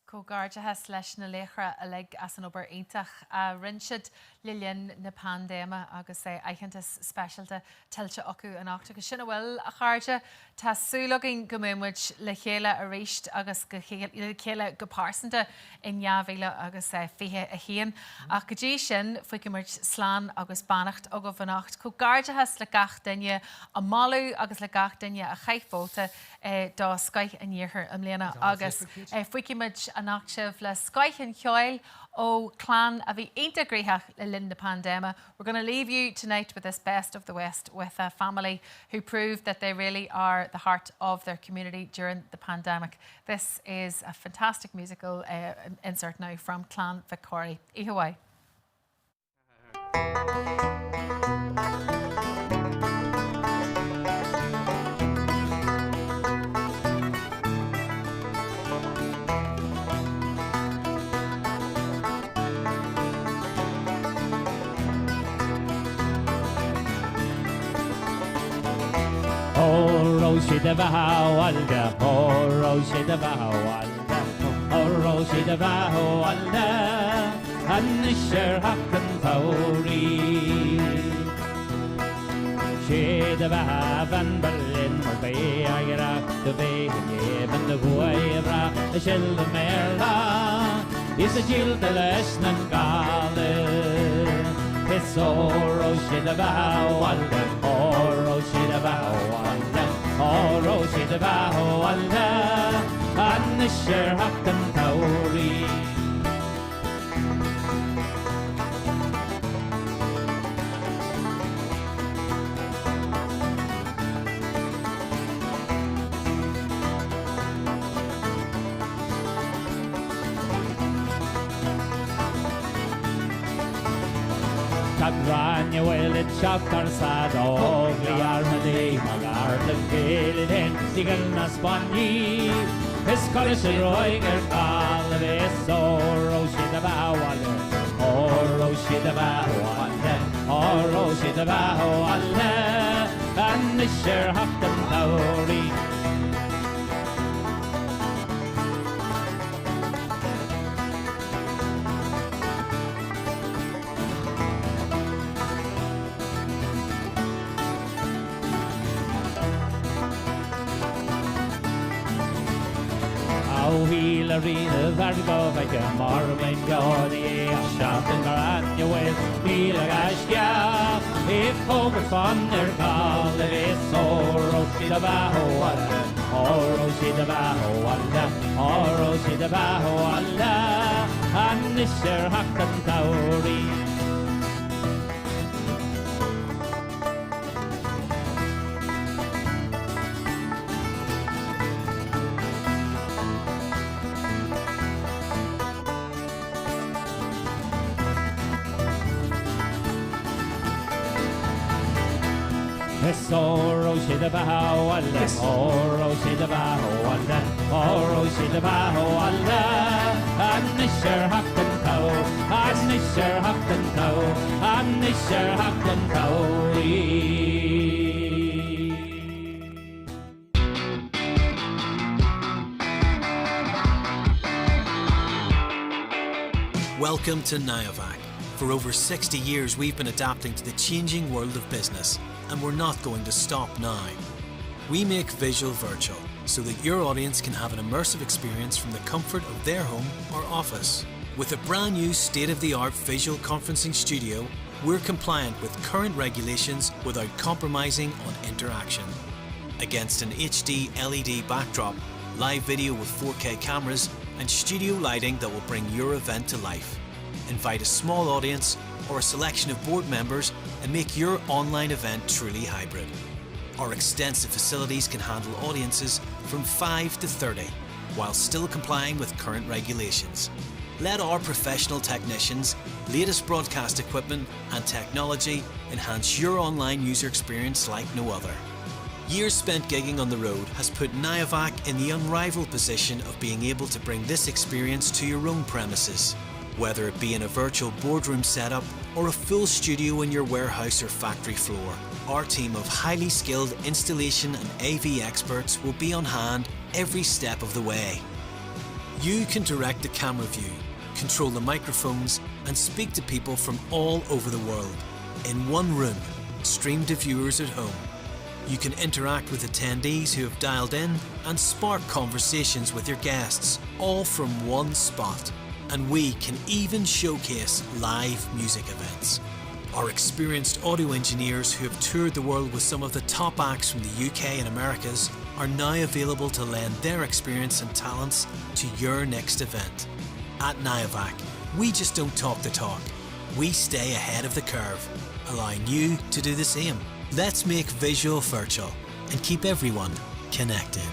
Cógardathe leis na léchra a le as an obair ítach a rinsead Lillian na pandéma agus é aicheantas specialta tiltte acu an achta go sinna bhfuil a cháirte tá súlagin go mumuid le chéile a réist agus go chéile go pásanta in neamhhéile agus fiche a chéan ach go dtí sin fuiiciimirt slán agus bannacht a go bhanacht Cógardathe le gach duine a malú agus le gach duine a chaithbóta dá scaith a níorthar am léana agus fuiiciimiid anach sibh le scaith an cheáil ó clan a bhí integraithe le linn na pandéma. We're going to leave you tonight with this Best of the West with a family who proved that they really are the heart of their community during the pandemic. This is a fantastic musical insert now from Clan Victoria. Ihawai. Roshi the Bahawalda, oh Roshi the Bahawalda, oh Roshi the Bahawalda, and the Sher Hakan Tauri. She the Bahavan Berlin, or Bayagra, the Bay, and the Guayra, the Shell the Merla, is a Jill the Lesnan Gale. It's oh Roshi the Bahawalda, oh Roshi the Bahawalda. Oh, Roshi the Bahawalda, and the Sher Hakan Tauri. Ranya well it chapter sad ogli armade magar the gilden sigan spani his college roiger calve so roshi the bawale oh roshi the bawale oh roshi the bawale and the share happen tauri Arena Vargo like a Marvin Gaudy, Shouting around your way, feel a gashka. If Hogarth on their call, it is Oro Sidabaho Walla, Oro Sidabaho Walla, Oro Sidabaho Walla, and Nisher Hakan Tauri. Oro Sidabaho Walla, Oro Sidabaho Walla, Oro Sidabaho Walla, and Nisher Hakan Tau, and Nisher Hakan Tau, and Nisher Hakan Tauri. Welcome to Niavac. For over 60 years, we've been adapting to the changing world of business, and we're not going to stop now. We make visual virtual so that your audience can have an immersive experience from the comfort of their home or office. With a brand new state-of-the-art visual conferencing studio, we're compliant with current regulations without compromising on interaction. Against an HD LED backdrop, live video with 4K cameras, and studio lighting that will bring your event to life. Invite a small audience or a selection of board members and make your online event truly hybrid. Our extensive facilities can handle audiences from 5 to 30 while still complying with current regulations. Let our professional technicians, latest broadcast equipment and technology enhance your online user experience like no other. Years spent gigging on the road has put Niavac in the unrivaled position of being able to bring this experience to your own premises. Whether it be in a virtual boardroom setup or a full studio in your warehouse or factory floor, our team of highly skilled installation and AV experts will be on hand every step of the way. You can direct the camera view, control the microphones, and speak to people from all over the world in one room, stream to viewers at home. You can interact with attendees who have dialed in and spark conversations with your guests, all from one spot. And we can even showcase live music events. Our experienced audio engineers who have toured the world with some of the top acts from the UK and Americas are now available to lend their experience and talents to your next event. At Niavac, we just don't talk the talk. We stay ahead of the curve, allowing you to do the same. Let's make visual virtual and keep everyone connected.